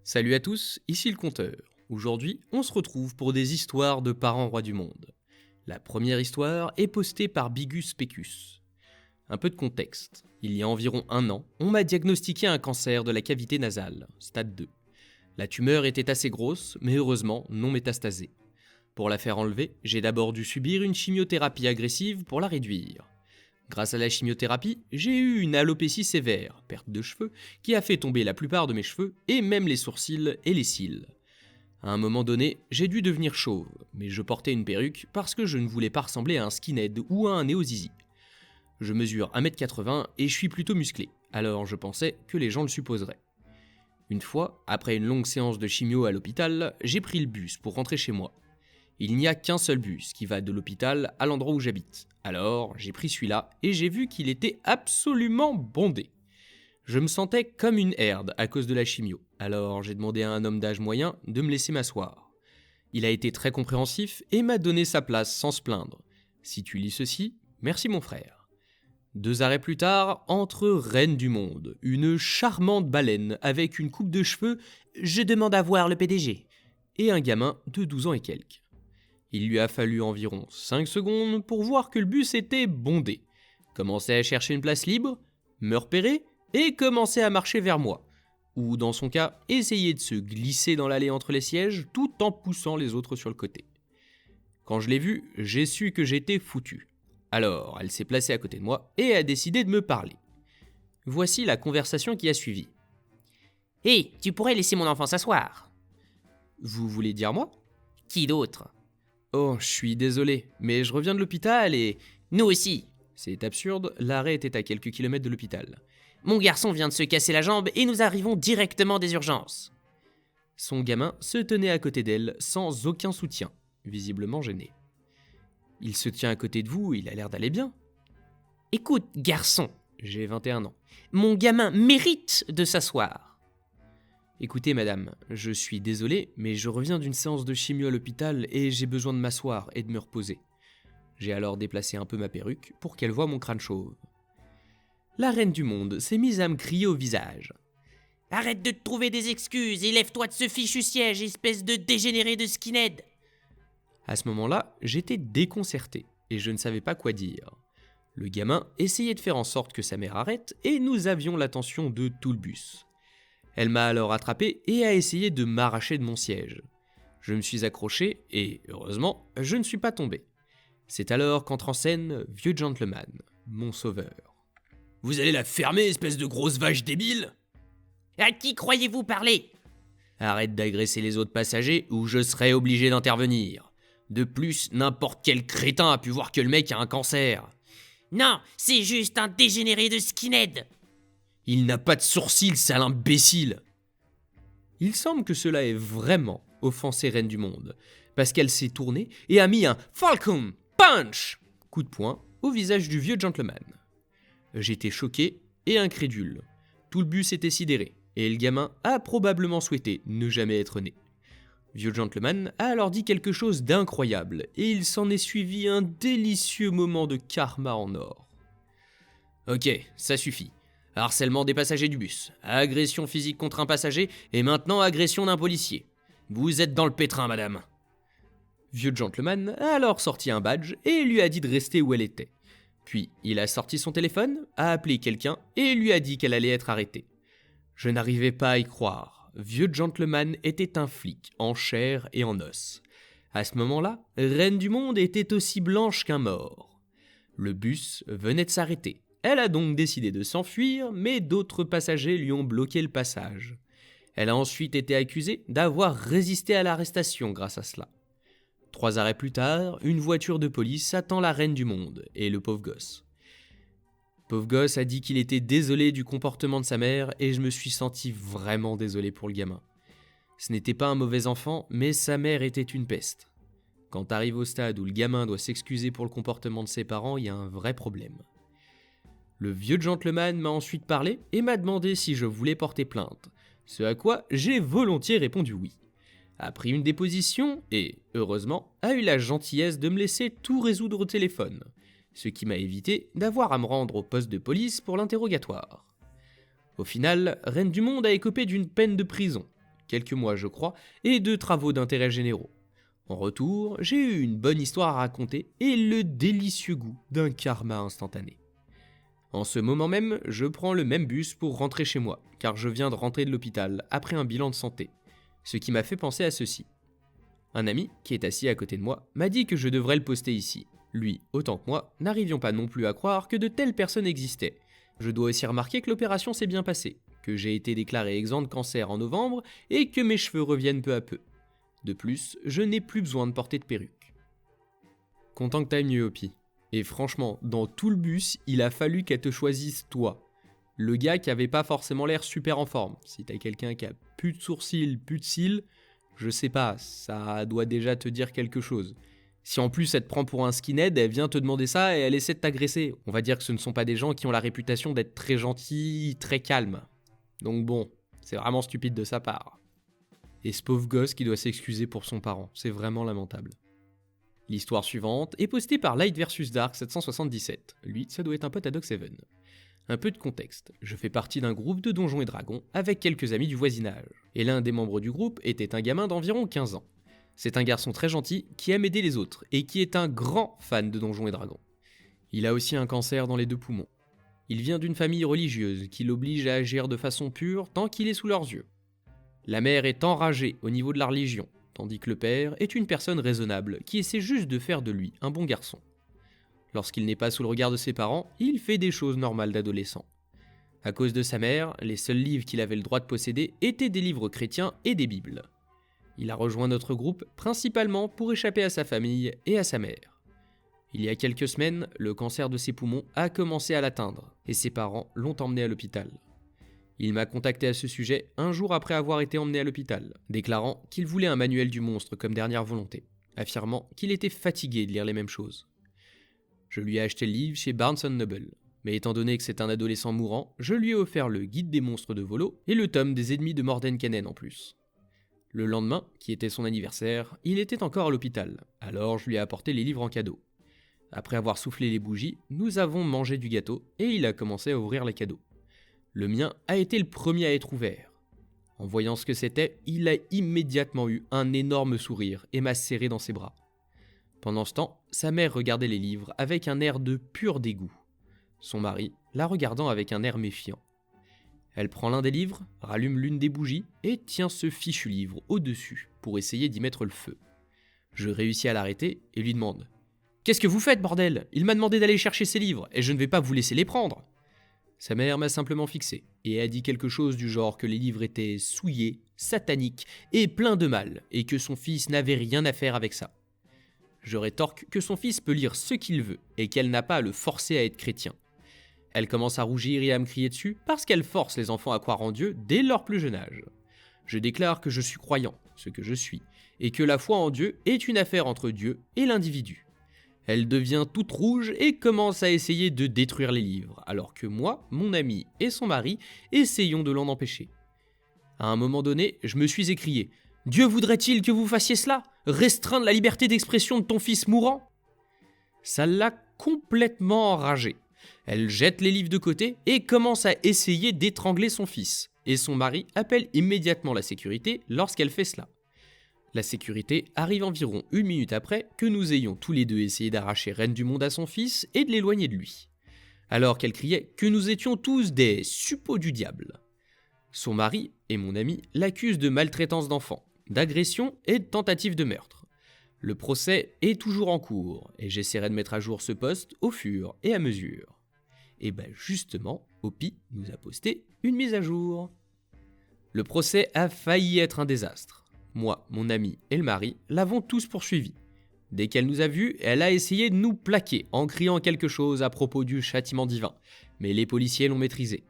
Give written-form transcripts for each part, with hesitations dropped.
Salut à tous, ici le Conteur. Aujourd'hui, on se retrouve pour des histoires de parents rois du monde. La première histoire est postée par Bigus Pecus. Un peu de contexte. Il y a environ 1 an, on m'a diagnostiqué un cancer de la cavité nasale, stade 2. La tumeur était assez grosse, mais heureusement non métastasée. Pour la faire enlever, j'ai d'abord dû subir une chimiothérapie agressive pour la réduire. Grâce à la chimiothérapie, j'ai eu une alopécie sévère, perte de cheveux, qui a fait tomber la plupart de mes cheveux et même les sourcils et les cils. À un moment donné, j'ai dû devenir chauve, mais je portais une perruque parce que je ne voulais pas ressembler à un skinhead ou à un néo-zizi. Je mesure 1m80 et je suis plutôt musclé, alors je pensais que les gens le supposeraient. Une fois, après une longue séance de chimio à l'hôpital, j'ai pris le bus pour rentrer chez moi. Il n'y a qu'un seul bus qui va de l'hôpital à l'endroit où j'habite. Alors, j'ai pris celui-là et j'ai vu qu'il était absolument bondé. Je me sentais comme une herde à cause de la chimio. Alors, j'ai demandé à un homme d'âge moyen de me laisser m'asseoir. Il a été très compréhensif et m'a donné sa place sans se plaindre. Si tu lis ceci, merci mon frère. 2 arrêts plus tard, entre reine du monde, une charmante baleine avec une coupe de cheveux « Je demande à voir le PDG » et un gamin de 12 ans et quelques. Il lui a fallu environ 5 secondes pour voir que le bus était bondé, commencer à chercher une place libre, me repérer et commencer à marcher vers moi, ou dans son cas, essayer de se glisser dans l'allée entre les sièges tout en poussant les autres sur le côté. Quand je l'ai vue, j'ai su que j'étais foutu. Alors, elle s'est placée à côté de moi et a décidé de me parler. Voici la conversation qui a suivi. « Hé, tu pourrais laisser mon enfant s'asseoir ?» ?»« Vous voulez dire moi ? » ?»« Qui d'autre ?»« Oh, je suis désolé, mais je reviens de l'hôpital et... » »« Nous aussi !» »« C'est absurde, l'arrêt était à quelques kilomètres de l'hôpital. »« Mon garçon vient de se casser la jambe et nous arrivons directement des urgences. » Son gamin se tenait à côté d'elle sans aucun soutien, visiblement gêné. « Il se tient à côté de vous, il a l'air d'aller bien. »« Écoute, garçon, j'ai 21 ans. Mon gamin mérite de s'asseoir. » Écoutez madame, je suis désolé, mais je reviens d'une séance de chimio à l'hôpital et j'ai besoin de m'asseoir et de me reposer. J'ai alors déplacé un peu ma perruque pour qu'elle voie mon crâne chauve. La reine du monde s'est mise à me crier au visage. « Arrête de te trouver des excuses et lève-toi de ce fichu siège, espèce de dégénéré de skinhead !» À ce moment-là, j'étais déconcerté et je ne savais pas quoi dire. Le gamin essayait de faire en sorte que sa mère arrête et nous avions l'attention de tout le bus. Elle m'a alors attrapé et a essayé de m'arracher de mon siège. Je me suis accroché et, heureusement, je ne suis pas tombé. C'est alors qu'entre en scène Vieux Gentleman, mon sauveur. « Vous allez la fermer, espèce de grosse vache débile !»« À qui croyez-vous parler ?»« Arrête d'agresser les autres passagers ou je serai obligé d'intervenir. De plus, n'importe quel crétin a pu voir que le mec a un cancer. »« Non, c'est juste un dégénéré de skinhead !»« Il n'a pas de sourcils, sale imbécile !» Il semble que cela ait vraiment offensé Reine du Monde, parce qu'elle s'est tournée et a mis un « Falcon Punch !» coup de poing au visage du Vieux Gentleman. J'étais choqué et incrédule. Tout le bus était sidéré, et le gamin a probablement souhaité ne jamais être né. Vieux Gentleman a alors dit quelque chose d'incroyable, et il s'en est suivi un délicieux moment de karma en or. Ok, ça suffit. Harcèlement des passagers du bus, agression physique contre un passager, et maintenant agression d'un policier. Vous êtes dans le pétrin, madame. Vieux Gentleman a alors sorti un badge et lui a dit de rester où elle était. Puis, il a sorti son téléphone, a appelé quelqu'un et lui a dit qu'elle allait être arrêtée. Je n'arrivais pas à y croire. Vieux Gentleman était un flic, en chair et en os. À ce moment-là, Reine du Monde était aussi blanche qu'un mort. Le bus venait de s'arrêter. Elle a donc décidé de s'enfuir, mais d'autres passagers lui ont bloqué le passage. Elle a ensuite été accusée d'avoir résisté à l'arrestation grâce à cela. 3 arrêts plus tard, une voiture de police attend la Reine du Monde et le pauvre gosse. Pauvre gosse a dit qu'il était désolé du comportement de sa mère et je me suis senti vraiment désolé pour le gamin. Ce n'était pas un mauvais enfant, mais sa mère était une peste. Quand t'arrives au stade où le gamin doit s'excuser pour le comportement de ses parents, il y a un vrai problème. Le Vieux Gentleman m'a ensuite parlé et m'a demandé si je voulais porter plainte, ce à quoi j'ai volontiers répondu oui. A pris une déposition et, heureusement, a eu la gentillesse de me laisser tout résoudre au téléphone, ce qui m'a évité d'avoir à me rendre au poste de police pour l'interrogatoire. Au final, Reine du Monde a écopé d'une peine de prison, quelques mois je crois, et de travaux d'intérêt généraux. En retour, j'ai eu une bonne histoire à raconter et le délicieux goût d'un karma instantané. En ce moment même, je prends le même bus pour rentrer chez moi, car je viens de rentrer de l'hôpital après un bilan de santé, ce qui m'a fait penser à ceci. Un ami, qui est assis à côté de moi, m'a dit que je devrais le poster ici. Lui, autant que moi, n'arrivions pas non plus à croire que de telles personnes existaient. Je dois aussi remarquer que l'opération s'est bien passée, que j'ai été déclaré exempt de cancer en novembre et que mes cheveux reviennent peu à peu. De plus, je n'ai plus besoin de porter de perruque. Content que t'ailles mieux, Hopi. Et franchement, dans tout le bus, il a fallu qu'elle te choisisse toi. Le gars qui avait pas forcément l'air super en forme. Si t'as quelqu'un qui a plus de sourcils, plus de cils, je sais pas, ça doit déjà te dire quelque chose. Si en plus elle te prend pour un skinhead, elle vient te demander ça et elle essaie de t'agresser. On va dire que ce ne sont pas des gens qui ont la réputation d'être très gentils, très calmes. Donc bon, c'est vraiment stupide de sa part. Et ce pauvre gosse qui doit s'excuser pour son parent, c'est vraiment lamentable. L'histoire suivante est postée par Light vs Dark 777. Lui, ça doit être un pote à Doc7. Un peu de contexte, je fais partie d'un groupe de Donjons et Dragons avec quelques amis du voisinage. Et l'un des membres du groupe était un gamin d'environ 15 ans. C'est un garçon très gentil qui aime aider les autres et qui est un grand fan de Donjons et Dragons. Il a aussi un cancer dans les 2 poumons. Il vient d'une famille religieuse qui l'oblige à agir de façon pure tant qu'il est sous leurs yeux. La mère est enragée au niveau de la religion, tandis que le père est une personne raisonnable qui essaie juste de faire de lui un bon garçon. Lorsqu'il n'est pas sous le regard de ses parents, il fait des choses normales d'adolescent. À cause de sa mère, les seuls livres qu'il avait le droit de posséder étaient des livres chrétiens et des bibles. Il a rejoint notre groupe principalement pour échapper à sa famille et à sa mère. Il y a quelques semaines, le cancer de ses poumons a commencé à l'atteindre et ses parents l'ont emmené à l'hôpital. Il m'a contacté à ce sujet un jour après avoir été emmené à l'hôpital, déclarant qu'il voulait un manuel du monstre comme dernière volonté, affirmant qu'il était fatigué de lire les mêmes choses. Je lui ai acheté le livre chez Barnes & Noble, mais étant donné que c'est un adolescent mourant, je lui ai offert le guide des monstres de Volo et le tome des ennemis de Mordenkainen en plus. Le lendemain, qui était son anniversaire, il était encore à l'hôpital, alors je lui ai apporté les livres en cadeau. Après avoir soufflé les bougies, nous avons mangé du gâteau et il a commencé à ouvrir les cadeaux. Le mien a été le premier à être ouvert. En voyant ce que c'était, il a immédiatement eu un énorme sourire et m'a serré dans ses bras. Pendant ce temps, sa mère regardait les livres avec un air de pur dégoût. Son mari la regardant avec un air méfiant. Elle prend l'un des livres, rallume l'une des bougies et tient ce fichu livre au-dessus pour essayer d'y mettre le feu. Je réussis à l'arrêter et lui demande « Qu'est-ce que vous faites, bordel ? Il m'a demandé d'aller chercher ces livres et je ne vais pas vous laisser les prendre !» Sa mère m'a simplement fixé et a dit quelque chose du genre que les livres étaient souillés, sataniques et pleins de mal et que son fils n'avait rien à faire avec ça. Je rétorque que son fils peut lire ce qu'il veut et qu'elle n'a pas à le forcer à être chrétien. Elle commence à rougir et à me crier dessus parce qu'elle force les enfants à croire en Dieu dès leur plus jeune âge. Je déclare que je suis croyant, ce que je suis, et que la foi en Dieu est une affaire entre Dieu et l'individu. Elle devient toute rouge et commence à essayer de détruire les livres, alors que moi, mon ami et son mari essayons de l'en empêcher. À un moment donné, je me suis écrié « Dieu voudrait-il que vous fassiez cela ? Restreindre la liberté d'expression de ton fils mourant ?» Ça l'a complètement enragée. Elle jette les livres de côté et commence à essayer d'étrangler son fils. Et son mari appelle immédiatement la sécurité lorsqu'elle fait cela. La sécurité arrive environ 1 minute après que nous ayons tous les deux essayé d'arracher Reine du Monde à son fils et de l'éloigner de lui. Alors qu'elle criait que nous étions tous des suppôts du diable. Son mari et mon ami l'accusent de maltraitance d'enfants, d'agression et de tentative de meurtre. Le procès est toujours en cours et j'essaierai de mettre à jour ce post au fur et à mesure. Et ben justement, Hopi nous a posté une mise à jour. Le procès a failli être un désastre. Moi, mon ami et le mari l'avons tous poursuivi. Dès qu'elle nous a vus, elle a essayé de nous plaquer en criant quelque chose à propos du châtiment divin, mais les policiers l'ont maîtrisé.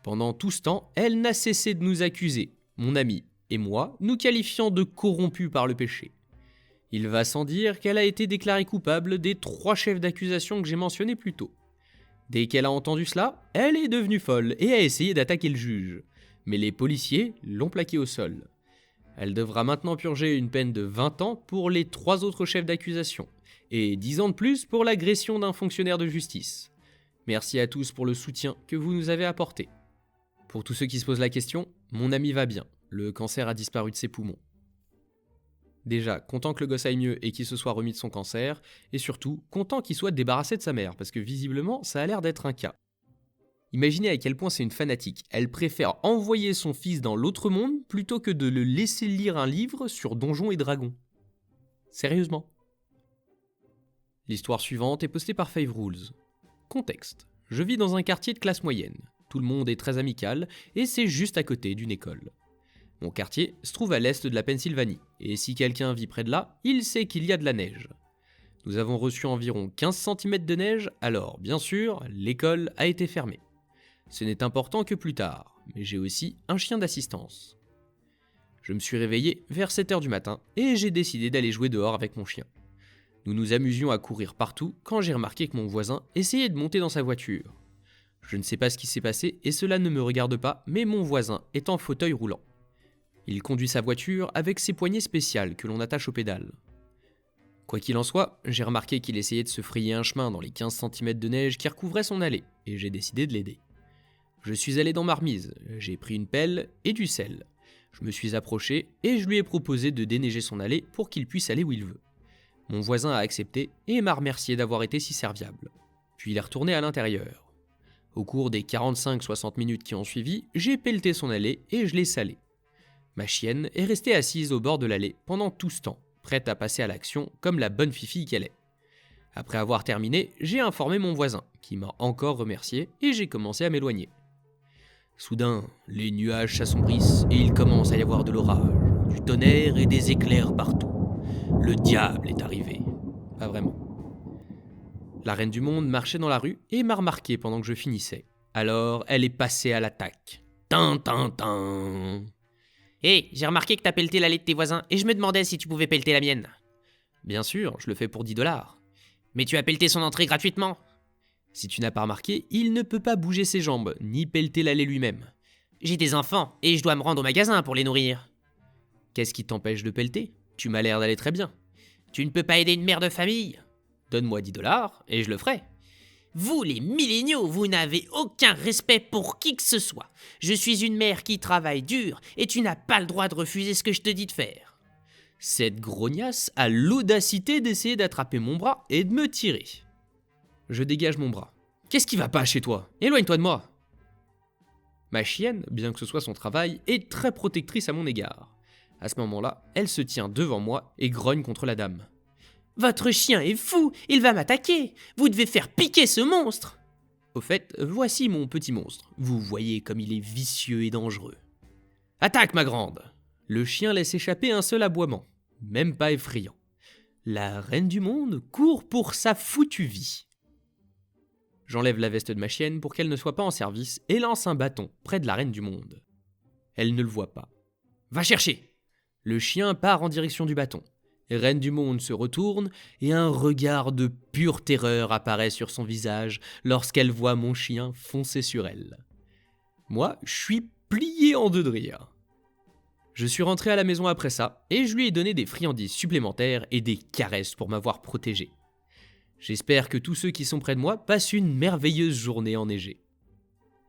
Pendant tout ce temps, elle n'a cessé de nous accuser, mon ami et moi, nous qualifiant de corrompus par le péché. Il va sans dire qu'elle a été déclarée coupable des 3 chefs d'accusation que j'ai mentionnés plus tôt. Dès qu'elle a entendu cela, elle est devenue folle et a essayé d'attaquer le juge. Mais les policiers l'ont plaquée au sol. Elle devra maintenant purger une peine de 20 ans pour les 3 autres chefs d'accusation, et 10 ans de plus pour l'agression d'un fonctionnaire de justice. Merci à tous pour le soutien que vous nous avez apporté. Pour tous ceux qui se posent la question, mon ami va bien. Le cancer a disparu de ses poumons. Déjà, content que le gosse aille mieux et qu'il se soit remis de son cancer, et surtout, content qu'il soit débarrassé de sa mère, parce que visiblement, ça a l'air d'être un cas. Imaginez à quel point c'est une fanatique. Elle préfère envoyer son fils dans l'autre monde plutôt que de le laisser lire un livre sur Donjons et Dragons. Sérieusement. L'histoire suivante est postée par Five Rules. Contexte. Je vis dans un quartier de classe moyenne. Tout le monde est très amical et c'est juste à côté d'une école. Mon quartier se trouve à l'est de la Pennsylvanie, et si quelqu'un vit près de là, il sait qu'il y a de la neige. Nous avons reçu environ 15 cm de neige, alors bien sûr, l'école a été fermée. Ce n'est important que plus tard, mais j'ai aussi un chien d'assistance. Je me suis réveillé vers 7h du matin, et j'ai décidé d'aller jouer dehors avec mon chien. Nous nous amusions à courir partout quand j'ai remarqué que mon voisin essayait de monter dans sa voiture. Je ne sais pas ce qui s'est passé, et cela ne me regarde pas, mais mon voisin est en fauteuil roulant. Il conduit sa voiture avec ses poignées spéciales que l'on attache aux pédales. Quoi qu'il en soit, j'ai remarqué qu'il essayait de se frayer un chemin dans les 15 cm de neige qui recouvraient son allée, et j'ai décidé de l'aider. Je suis allé dans ma remise, j'ai pris une pelle et du sel. Je me suis approché et je lui ai proposé de déneiger son allée pour qu'il puisse aller où il veut. Mon voisin a accepté et m'a remercié d'avoir été si serviable. Puis il est retourné à l'intérieur. Au cours des 45-60 minutes qui ont suivi, j'ai pelleté son allée et je l'ai salé. Ma chienne est restée assise au bord de l'allée pendant tout ce temps, prête à passer à l'action comme la bonne fifille qu'elle est. Après avoir terminé, j'ai informé mon voisin, qui m'a encore remercié, et j'ai commencé à m'éloigner. Soudain, les nuages s'assombrissent et il commence à y avoir de l'orage, du tonnerre et des éclairs partout. Le diable est arrivé. Pas vraiment. La reine du monde marchait dans la rue et m'a remarqué pendant que je finissais. Alors, elle est passée à l'attaque. Tin. Hé, j'ai remarqué que t'as pelleté l'allée de tes voisins et je me demandais si tu pouvais pelleter la mienne. Bien sûr, je le fais pour 10 $. Mais tu as pelleté son entrée gratuitement. Si tu n'as pas remarqué, il ne peut pas bouger ses jambes, ni pelleter l'allée lui-même. J'ai des enfants et je dois me rendre au magasin pour les nourrir. Qu'est-ce qui t'empêche de pelleter ? Tu m'as l'air d'aller très bien. Tu ne peux pas aider une mère de famille ? Donne-moi 10 $ et je le ferai. Vous, les milléniaux, vous n'avez aucun respect pour qui que ce soit. Je suis une mère qui travaille dur et tu n'as pas le droit de refuser ce que je te dis de faire. Cette grognasse a l'audacité d'essayer d'attraper mon bras et de me tirer. Je dégage mon bras. Qu'est-ce qui va pas chez toi ? Éloigne-toi de moi. Ma chienne, bien que ce soit son travail, est très protectrice à mon égard. À ce moment-là, elle se tient devant moi et grogne contre la dame. Votre chien est fou, il va m'attaquer. Vous devez faire piquer ce monstre. Au fait, voici mon petit monstre. Vous voyez comme il est vicieux et dangereux. Attaque, ma grande ! Le chien laisse échapper un seul aboiement, même pas effrayant. La reine du monde court pour sa foutue vie. J'enlève la veste de ma chienne pour qu'elle ne soit pas en service et lance un bâton près de la reine du monde. Elle ne le voit pas. Va chercher ! Le chien part en direction du bâton. Reine du monde se retourne et un regard de pure terreur apparaît sur son visage lorsqu'elle voit mon chien foncer sur elle. Moi, je suis plié en deux de rire. Je suis rentré à la maison après ça et je lui ai donné des friandises supplémentaires et des caresses pour m'avoir protégé. J'espère que tous ceux qui sont près de moi passent une merveilleuse journée enneigée.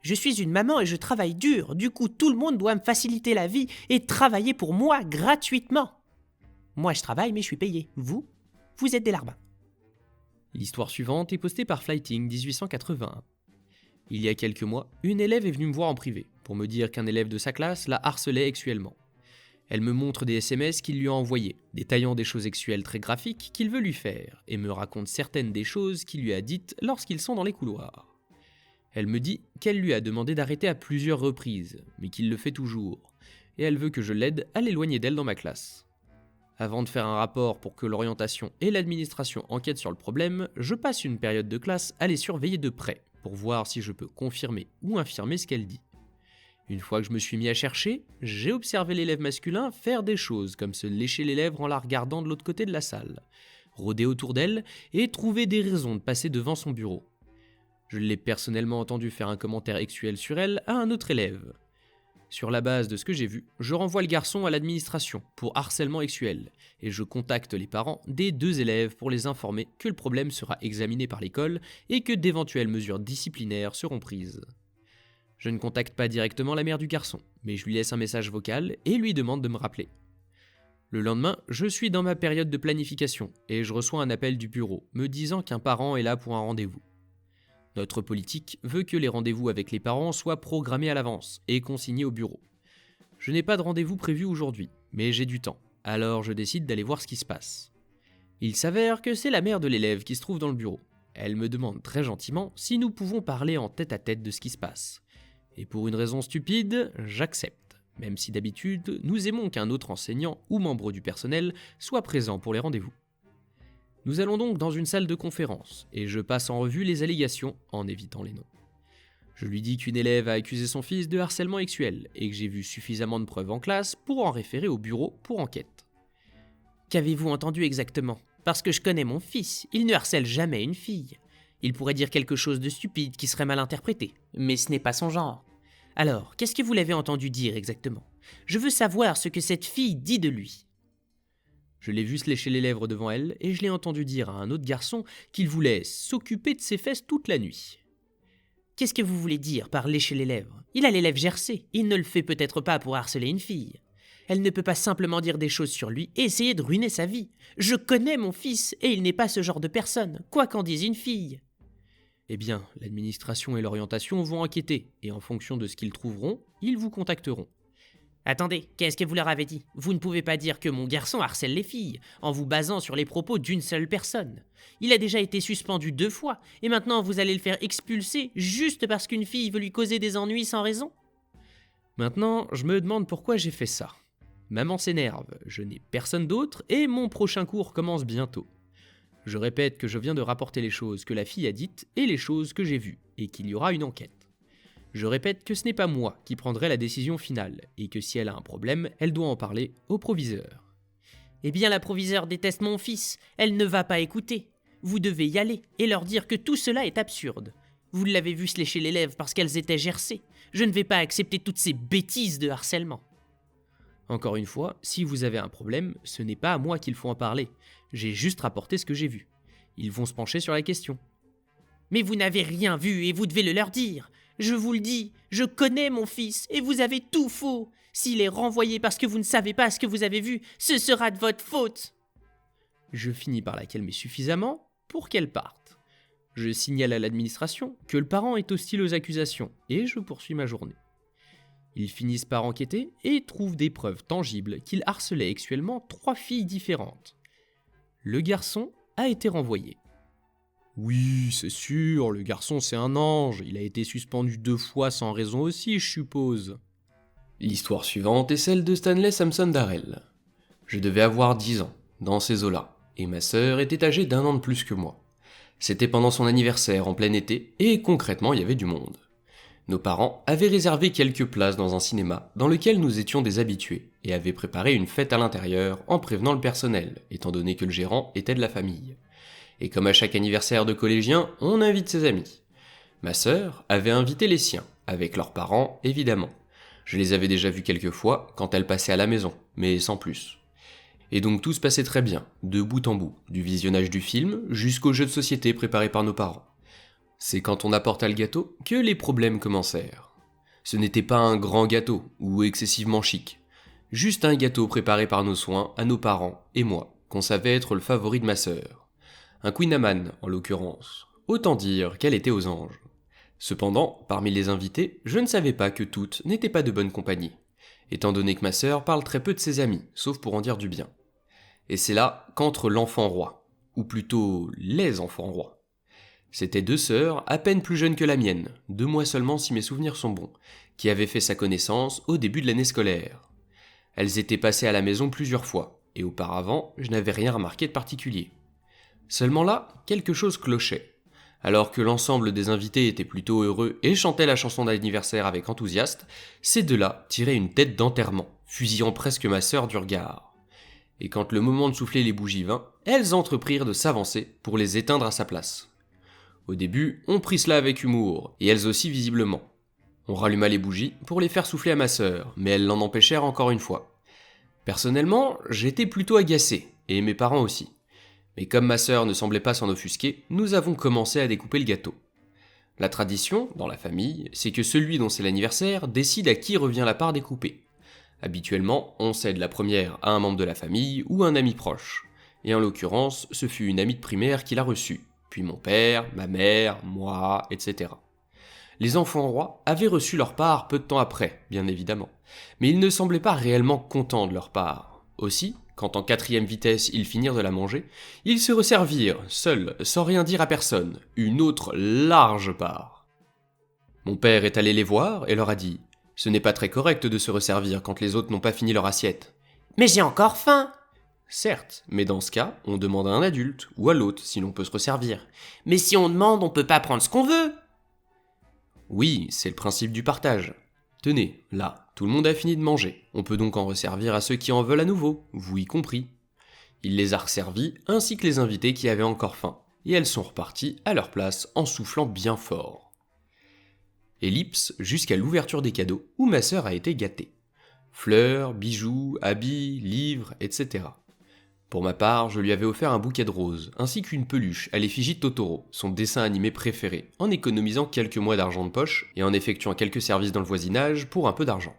Je suis une maman et je travaille dur, du coup tout le monde doit me faciliter la vie et travailler pour moi gratuitement. Moi je travaille mais je suis payé. Vous êtes des larbins. L'histoire suivante est postée par Flighting 1881. Il y a quelques mois, une élève est venue me voir en privé pour me dire qu'un élève de sa classe la harcelait sexuellement. Elle me montre des SMS qu'il lui a envoyés, détaillant des choses sexuelles très graphiques qu'il veut lui faire, et me raconte certaines des choses qu'il lui a dites lorsqu'ils sont dans les couloirs. Elle me dit qu'elle lui a demandé d'arrêter à plusieurs reprises, mais qu'il le fait toujours, et elle veut que je l'aide à l'éloigner d'elle dans ma classe. Avant de faire un rapport pour que l'orientation et l'administration enquêtent sur le problème, je passe une période de classe à les surveiller de près, pour voir si je peux confirmer ou infirmer ce qu'elle dit. Une fois que je me suis mis à chercher, j'ai observé l'élève masculin faire des choses comme se lécher les lèvres en la regardant de l'autre côté de la salle, rôder autour d'elle et trouver des raisons de passer devant son bureau. Je l'ai personnellement entendu faire un commentaire sexuel sur elle à un autre élève. Sur la base de ce que j'ai vu, je renvoie le garçon à l'administration pour harcèlement sexuel et je contacte les parents des deux élèves pour les informer que le problème sera examiné par l'école et que d'éventuelles mesures disciplinaires seront prises. Je ne contacte pas directement la mère du garçon, mais je lui laisse un message vocal et lui demande de me rappeler. Le lendemain, je suis dans ma période de planification et je reçois un appel du bureau me disant qu'un parent est là pour un rendez-vous. Notre politique veut que les rendez-vous avec les parents soient programmés à l'avance et consignés au bureau. Je n'ai pas de rendez-vous prévu aujourd'hui, mais j'ai du temps, alors je décide d'aller voir ce qui se passe. Il s'avère que c'est la mère de l'élève qui se trouve dans le bureau. Elle me demande très gentiment si nous pouvons parler en tête-à-tête de ce qui se passe. Et pour une raison stupide, j'accepte, même si d'habitude, nous aimons qu'un autre enseignant ou membre du personnel soit présent pour les rendez-vous. Nous allons donc dans une salle de conférence, et je passe en revue les allégations en évitant les noms. Je lui dis qu'une élève a accusé son fils de harcèlement sexuel, et que j'ai vu suffisamment de preuves en classe pour en référer au bureau pour enquête. Qu'avez-vous entendu exactement ? Parce que je connais mon fils, il ne harcèle jamais une fille. Il pourrait dire quelque chose de stupide qui serait mal interprété, mais ce n'est pas son genre. Alors, qu'est-ce que vous l'avez entendu dire exactement ? Je veux savoir ce que cette fille dit de lui. Je l'ai vu se lécher les lèvres devant elle et je l'ai entendu dire à un autre garçon qu'il voulait s'occuper de ses fesses toute la nuit. Qu'est-ce que vous voulez dire par lécher les lèvres ? Il a les lèvres gercées, il ne le fait peut-être pas pour harceler une fille. Elle ne peut pas simplement dire des choses sur lui et essayer de ruiner sa vie. Je connais mon fils et il n'est pas ce genre de personne, quoi qu'en dise une fille. Eh bien, l'administration et l'orientation vont enquêter, et en fonction de ce qu'ils trouveront, ils vous contacteront. Attendez, qu'est-ce que vous leur avez dit ? Vous ne pouvez pas dire que mon garçon harcèle les filles, en vous basant sur les propos d'une seule personne. Il a déjà été suspendu 2 fois, et maintenant vous allez le faire expulser juste parce qu'une fille veut lui causer des ennuis sans raison ? Maintenant, je me demande pourquoi j'ai fait ça. Maman s'énerve, je n'ai personne d'autre, et mon prochain cours commence bientôt. Je répète que je viens de rapporter les choses que la fille a dites et les choses que j'ai vues, et qu'il y aura une enquête. Je répète que ce n'est pas moi qui prendrai la décision finale, et que si elle a un problème, elle doit en parler au proviseur. Eh bien, la proviseure déteste mon fils, elle ne va pas écouter. Vous devez y aller et leur dire que tout cela est absurde. Vous l'avez vu se lécher les lèvres parce qu'elles étaient gercées. Je ne vais pas accepter toutes ces bêtises de harcèlement. Encore une fois, si vous avez un problème, ce n'est pas à moi qu'il faut en parler. J'ai juste rapporté ce que j'ai vu. Ils vont se pencher sur la question. Mais vous n'avez rien vu et vous devez le leur dire. Je vous le dis, je connais mon fils et vous avez tout faux. S'il est renvoyé parce que vous ne savez pas ce que vous avez vu, ce sera de votre faute. Je finis par la calmer suffisamment pour qu'elle parte. Je signale à l'administration que le parent est hostile aux accusations et je poursuis ma journée. Ils finissent par enquêter et trouvent des preuves tangibles qu'il harcelait sexuellement 3 filles différentes. Le garçon a été renvoyé. Oui, c'est sûr, le garçon c'est un ange, il a été suspendu 2 fois sans raison aussi, je suppose. L'histoire suivante est celle de Stanley Samson Darrell. Je devais avoir 10 ans, dans ces eaux-là, et ma sœur était âgée d'1 an de plus que moi. C'était pendant son anniversaire en plein été, et concrètement il y avait du monde. Nos parents avaient réservé quelques places dans un cinéma dans lequel nous étions des habitués et avaient préparé une fête à l'intérieur en prévenant le personnel, étant donné que le gérant était de la famille. Et comme à chaque anniversaire de collégien, on invite ses amis. Ma sœur avait invité les siens, avec leurs parents évidemment. Je les avais déjà vus quelques fois quand elle passait à la maison, mais sans plus. Et donc tout se passait très bien, de bout en bout, du visionnage du film jusqu'au jeu de société préparé par nos parents. C'est quand on apporta le gâteau que les problèmes commencèrent. Ce n'était pas un grand gâteau, ou excessivement chic. Juste un gâteau préparé par nos soins à nos parents et moi, qu'on savait être le favori de ma sœur. Un Queen Amman, en l'occurrence. Autant dire qu'elle était aux anges. Cependant, parmi les invités, je ne savais pas que toutes n'étaient pas de bonne compagnie, étant donné que ma sœur parle très peu de ses amis, sauf pour en dire du bien. Et c'est là qu'entre l'enfant roi, ou plutôt les enfants rois. C'étaient 2 sœurs, à peine plus jeunes que la mienne, 2 mois seulement si mes souvenirs sont bons, qui avaient fait sa connaissance au début de l'année scolaire. Elles étaient passées à la maison plusieurs fois, et auparavant, je n'avais rien remarqué de particulier. Seulement là, quelque chose clochait. Alors que l'ensemble des invités étaient plutôt heureux et chantaient la chanson d'anniversaire avec enthousiasme, ces 2-là tiraient une tête d'enterrement, fusillant presque ma sœur du regard. Et quand le moment de souffler les bougies vint, elles entreprirent de s'avancer pour les éteindre à sa place. Au début, on prit cela avec humour, et elles aussi visiblement. On ralluma les bougies pour les faire souffler à ma sœur, mais elles l'en empêchèrent encore une fois. Personnellement, j'étais plutôt agacé, et mes parents aussi. Mais comme ma sœur ne semblait pas s'en offusquer, nous avons commencé à découper le gâteau. La tradition, dans la famille, c'est que celui dont c'est l'anniversaire décide à qui revient la part découpée. Habituellement, on cède la première à un membre de la famille ou un ami proche. Et en l'occurrence, ce fut une amie de primaire qui l'a reçue, puis mon père, ma mère, moi, etc. Les enfants rois avaient reçu leur part peu de temps après, bien évidemment, mais ils ne semblaient pas réellement contents de leur part. Aussi, quand en 4e vitesse ils finirent de la manger, ils se resservirent, seuls, sans rien dire à personne, une autre large part. Mon père est allé les voir et leur a dit « Ce n'est pas très correct de se resservir quand les autres n'ont pas fini leur assiette. »« Mais j'ai encore faim !» Certes, mais dans ce cas, on demande à un adulte ou à l'autre si l'on peut se resservir. « Mais si on demande, on peut pas prendre ce qu'on veut !» Oui, c'est le principe du partage. Tenez, là, tout le monde a fini de manger. On peut donc en resservir à ceux qui en veulent à nouveau, vous y compris. Il les a resservis, ainsi que les invités qui avaient encore faim, et elles sont reparties à leur place en soufflant bien fort. Ellipse jusqu'à l'ouverture des cadeaux, où ma sœur a été gâtée. Fleurs, bijoux, habits, livres, etc. Pour ma part, je lui avais offert un bouquet de roses, ainsi qu'une peluche à l'effigie de Totoro, son dessin animé préféré, en économisant quelques mois d'argent de poche et en effectuant quelques services dans le voisinage pour un peu d'argent.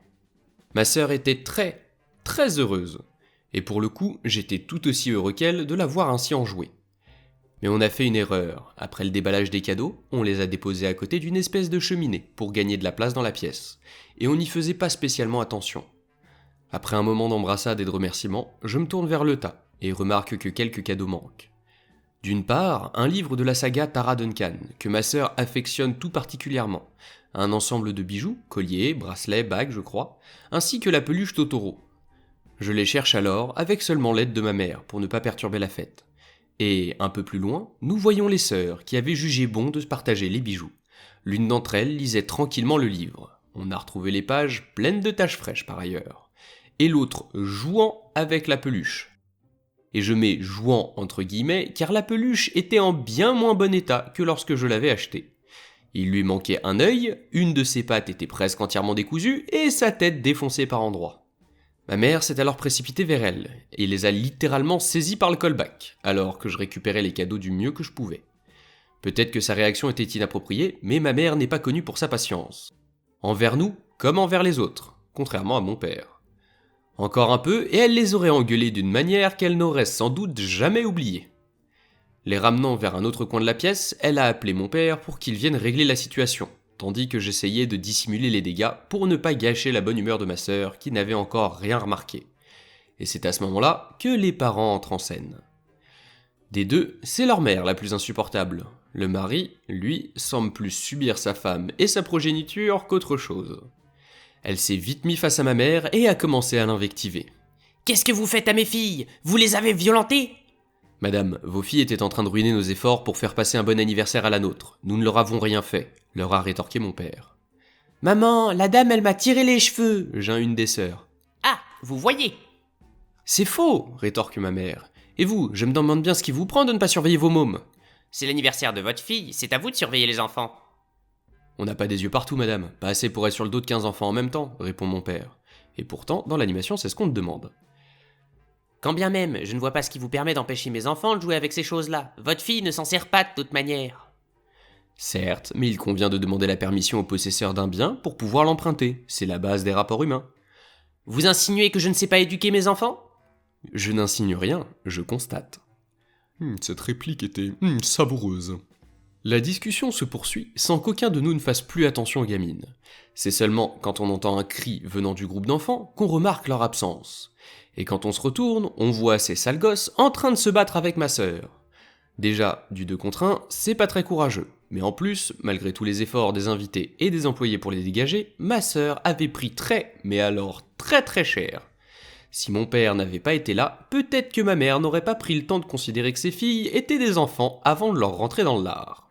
Ma sœur était très heureuse, et pour le coup, j'étais tout aussi heureux qu'elle de la voir ainsi enjouée. Mais on a fait une erreur. Après le déballage des cadeaux, on les a déposés à côté d'une espèce de cheminée pour gagner de la place dans la pièce, et on n'y faisait pas spécialement attention. Après un moment d'embrassade et de remerciements, je me tourne vers le tas et remarque que quelques cadeaux manquent. D'une part, un livre de la saga Tara Duncan, que ma sœur affectionne tout particulièrement, un ensemble de bijoux, colliers, bracelets, bagues je crois, ainsi que la peluche Totoro. Je les cherche alors avec seulement l'aide de ma mère pour ne pas perturber la fête. Et un peu plus loin, nous voyons les sœurs qui avaient jugé bon de se partager les bijoux. L'une d'entre elles lisait tranquillement le livre. On a retrouvé les pages pleines de taches fraîches par ailleurs. Et l'autre jouant avec la peluche. Et je mets jouant entre guillemets car la peluche était en bien moins bon état que lorsque je l'avais achetée. Il lui manquait un œil, une de ses pattes était presque entièrement décousue et sa tête défoncée par endroits. Ma mère s'est alors précipitée vers elle et les a littéralement saisis par le callback, alors que je récupérais les cadeaux du mieux que je pouvais. Peut-être que sa réaction était inappropriée, mais ma mère n'est pas connue pour sa patience. Envers nous, comme envers les autres, contrairement à mon père. Encore un peu, et elle les aurait engueulés d'une manière qu'elle n'aurait sans doute jamais oubliée. Les ramenant vers un autre coin de la pièce, elle a appelé mon père pour qu'il vienne régler la situation, tandis que j'essayais de dissimuler les dégâts pour ne pas gâcher la bonne humeur de ma sœur qui n'avait encore rien remarqué. Et c'est à ce moment-là que les parents entrent en scène. Des deux, c'est leur mère la plus insupportable. Le mari, lui, semble plus subir sa femme et sa progéniture qu'autre chose. Elle s'est vite mise face à ma mère et a commencé à l'invectiver. « Qu'est-ce que vous faites à mes filles? Vous les avez violentées ?» Madame, vos filles étaient en train de ruiner nos efforts pour faire passer un bon anniversaire à la nôtre. Nous ne leur avons rien fait, leur a rétorqué mon père. « Maman, la dame, elle m'a tiré les cheveux !» J'ai une des sœurs. « Ah, vous voyez !»« C'est faux !» rétorque ma mère. « Et vous, je me demande bien ce qui vous prend de ne pas surveiller vos mômes. »« C'est l'anniversaire de votre fille, c'est à vous de surveiller les enfants. » On n'a pas des yeux partout, madame. Pas assez pour être sur le dos de 15 enfants en même temps, répond mon père. Et pourtant, dans l'animation, c'est ce qu'on te demande. Quand bien même, je ne vois pas ce qui vous permet d'empêcher mes enfants de jouer avec ces choses-là. Votre fille ne s'en sert pas de toute manière. Certes, mais il convient de demander la permission au possesseur d'un bien pour pouvoir l'emprunter. C'est la base des rapports humains. Vous insinuez que je ne sais pas éduquer mes enfants ? Je n'insinue rien, je constate. Cette réplique était savoureuse. La discussion se poursuit sans qu'aucun de nous ne fasse plus attention aux gamines. C'est seulement quand on entend un cri venant du groupe d'enfants qu'on remarque leur absence. Et quand on se retourne, on voit ces sales gosses en train de se battre avec ma sœur. Déjà, du 2 contre 1, c'est pas très courageux. Mais en plus, malgré tous les efforts des invités et des employés pour les dégager, ma sœur avait pris mais alors très cher. Si mon père n'avait pas été là, peut-être que ma mère n'aurait pas pris le temps de considérer que ses filles étaient des enfants avant de leur rentrer dans l'art.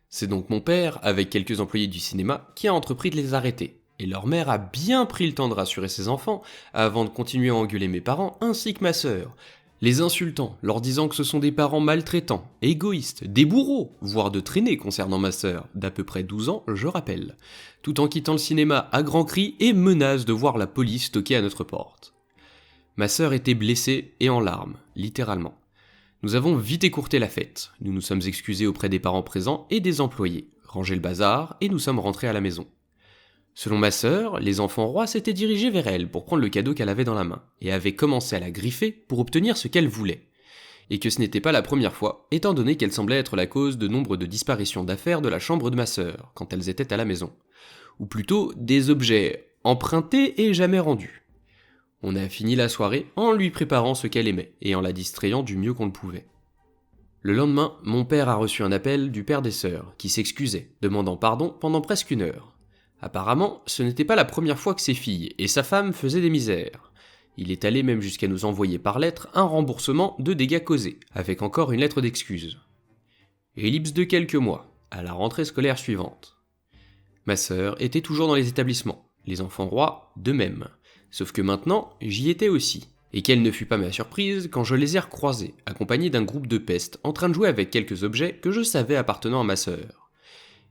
C'est donc mon père, avec quelques employés du cinéma, qui a entrepris de les arrêter. Et leur mère a bien pris le temps de rassurer ses enfants avant de continuer à engueuler mes parents ainsi que ma sœur, les insultant, leur disant que ce sont des parents maltraitants, égoïstes, des bourreaux, voire de traînés concernant ma sœur, d'à peu près 12 ans, je rappelle, tout en quittant le cinéma à grands cris et menace de voir la police toquer à notre porte. Ma sœur était blessée et en larmes, littéralement. Nous avons vite écourté la fête. Nous nous sommes excusés auprès des parents présents et des employés, rangé le bazar et nous sommes rentrés à la maison. Selon ma sœur, les enfants rois s'étaient dirigés vers elle pour prendre le cadeau qu'elle avait dans la main et avaient commencé à la griffer pour obtenir ce qu'elle voulait. Et que ce n'était pas la première fois, étant donné qu'elle semblait être la cause de nombre de disparitions d'affaires de la chambre de ma sœur quand elles étaient à la maison. Ou plutôt des objets empruntés et jamais rendus. On a fini la soirée en lui préparant ce qu'elle aimait et en la distrayant du mieux qu'on le pouvait. Le lendemain, mon père a reçu un appel du père des sœurs, qui s'excusait, demandant pardon pendant presque 1 heure. Apparemment, ce n'était pas la première fois que ses filles et sa femme faisaient des misères. Il est allé même jusqu'à nous envoyer par lettre un remboursement de dégâts causés, avec encore une lettre d'excuse. Ellipse de quelques mois, à la rentrée scolaire suivante. Ma sœur était toujours dans les établissements, les enfants rois de même. Sauf que maintenant, j'y étais aussi. Et quelle ne fut pas ma surprise quand je les ai recroisés, accompagnés d'un groupe de pestes, en train de jouer avec quelques objets que je savais appartenant à ma sœur.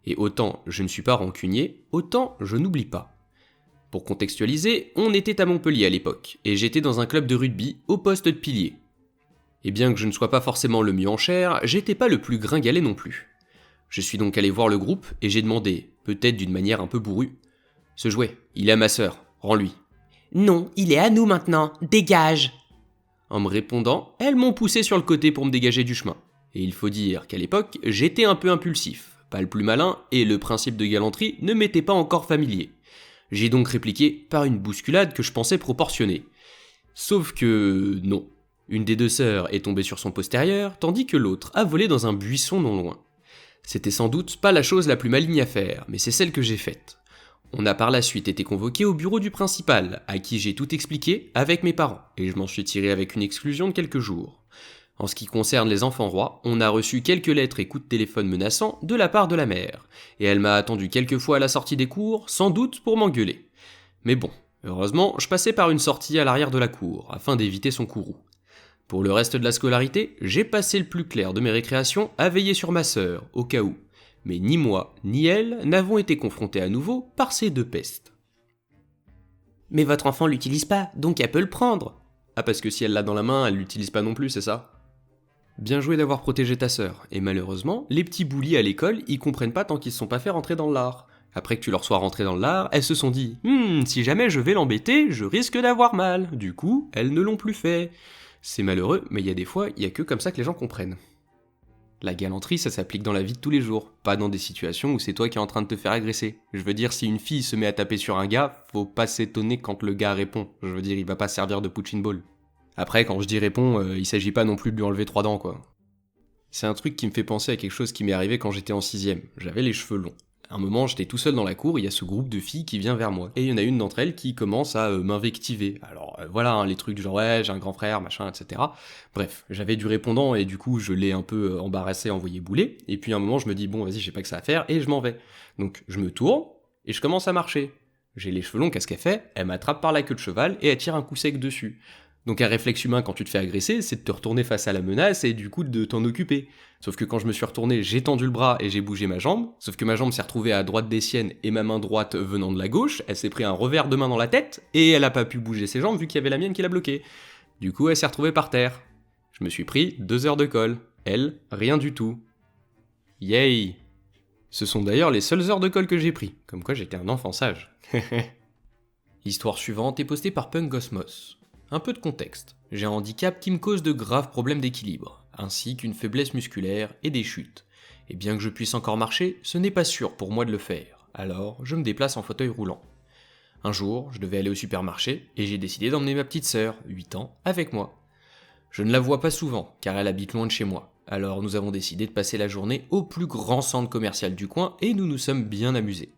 Et autant je ne suis pas rancunier, autant je n'oublie pas. Pour contextualiser, on était à Montpellier à l'époque, et j'étais dans un club de rugby au poste de pilier. Et bien que je ne sois pas forcément le mieux en chair, j'étais pas le plus gringalet non plus. Je suis donc allé voir le groupe, et j'ai demandé, peut-être d'une manière un peu bourrue, « Ce jouet, il est à ma sœur, rends-lui. » « Non, il est à nous maintenant, dégage !» En me répondant, elles m'ont poussé sur le côté pour me dégager du chemin. Et il faut dire qu'à l'époque, j'étais un peu impulsif, pas le plus malin, et le principe de galanterie ne m'était pas encore familier. J'ai donc répliqué par une bousculade que je pensais proportionnée. Sauf que non. Une des 2 sœurs est tombée sur son postérieur, tandis que l'autre a volé dans un buisson non loin. C'était sans doute pas la chose la plus maligne à faire, mais c'est celle que j'ai faite. On a par la suite été convoqué au bureau du principal, à qui j'ai tout expliqué avec mes parents, et je m'en suis tiré avec une exclusion de quelques jours. En ce qui concerne les enfants rois, on a reçu quelques lettres et coups de téléphone menaçants de la part de la mère, et elle m'a attendu quelques fois à la sortie des cours, sans doute pour m'engueuler. Mais bon, heureusement, je passais par une sortie à l'arrière de la cour, afin d'éviter son courroux. Pour le reste de la scolarité, j'ai passé le plus clair de mes récréations à veiller sur ma sœur, au cas où. Mais ni moi, ni elle n'avons été confrontés à nouveau par ces 2 pestes. « Mais votre enfant l'utilise pas, donc elle peut le prendre !» Ah, parce que si elle l'a dans la main, elle l'utilise pas non plus, c'est ça ? Bien joué d'avoir protégé ta sœur, et malheureusement, les petits boulis à l'école, ils comprennent pas tant qu'ils se sont pas fait rentrer dans l'art. Après que tu leur sois rentré dans l'art, elles se sont dit « si jamais je vais l'embêter, je risque d'avoir mal !» Du coup, elles ne l'ont plus fait. C'est malheureux, mais il y a des fois, il y a que comme ça que les gens comprennent. La galanterie, ça s'applique dans la vie de tous les jours, pas dans des situations où c'est toi qui es en train de te faire agresser. Je veux dire, si une fille se met à taper sur un gars, faut pas s'étonner quand le gars répond. Je veux dire, il va pas servir de punching ball. Après, quand je dis répond, il s'agit pas non plus de lui enlever 3 dents, quoi. C'est un truc qui me fait penser à quelque chose qui m'est arrivé quand j'étais en 6ème. J'avais les cheveux longs. À un moment, j'étais tout seul dans la cour, il y a ce groupe de filles qui vient vers moi. Et il y en a une d'entre elles qui commence à m'invectiver. Alors voilà, hein, les trucs du genre ouais, j'ai un grand frère, machin, etc. Bref, j'avais du répondant et du coup je l'ai un peu embarrassé, envoyé bouler. Et puis à un moment je me dis bon vas-y, j'ai pas que ça à faire et je m'en vais. Donc je me tourne et je commence à marcher. J'ai les cheveux longs, qu'est-ce qu'elle fait ? Elle m'attrape par la queue de cheval et elle tire un coup sec dessus. Donc un réflexe humain quand tu te fais agresser, c'est de te retourner face à la menace et du coup de t'en occuper. Sauf que quand je me suis retourné, j'ai tendu le bras et j'ai bougé ma jambe, sauf que ma jambe s'est retrouvée à droite des siennes et ma main droite venant de la gauche, elle s'est pris un revers de main dans la tête et elle a pas pu bouger ses jambes vu qu'il y avait la mienne qui l'a bloquée. Du coup elle s'est retrouvée par terre. Je me suis pris 2 heures de colle. Elle, rien du tout. Yay! Ce sont d'ailleurs les seules heures de colle que j'ai pris, comme quoi j'étais un enfant sage. L'histoire suivante est postée par Punkosmos. Un peu de contexte. J'ai un handicap qui me cause de graves problèmes d'équilibre, ainsi qu'une faiblesse musculaire et des chutes. Et bien que je puisse encore marcher, ce n'est pas sûr pour moi de le faire, alors je me déplace en fauteuil roulant. Un jour, je devais aller au supermarché et j'ai décidé d'emmener ma petite sœur, 8 ans, avec moi. Je ne la vois pas souvent, car elle habite loin de chez moi, alors nous avons décidé de passer la journée au plus grand centre commercial du coin et nous nous sommes bien amusés.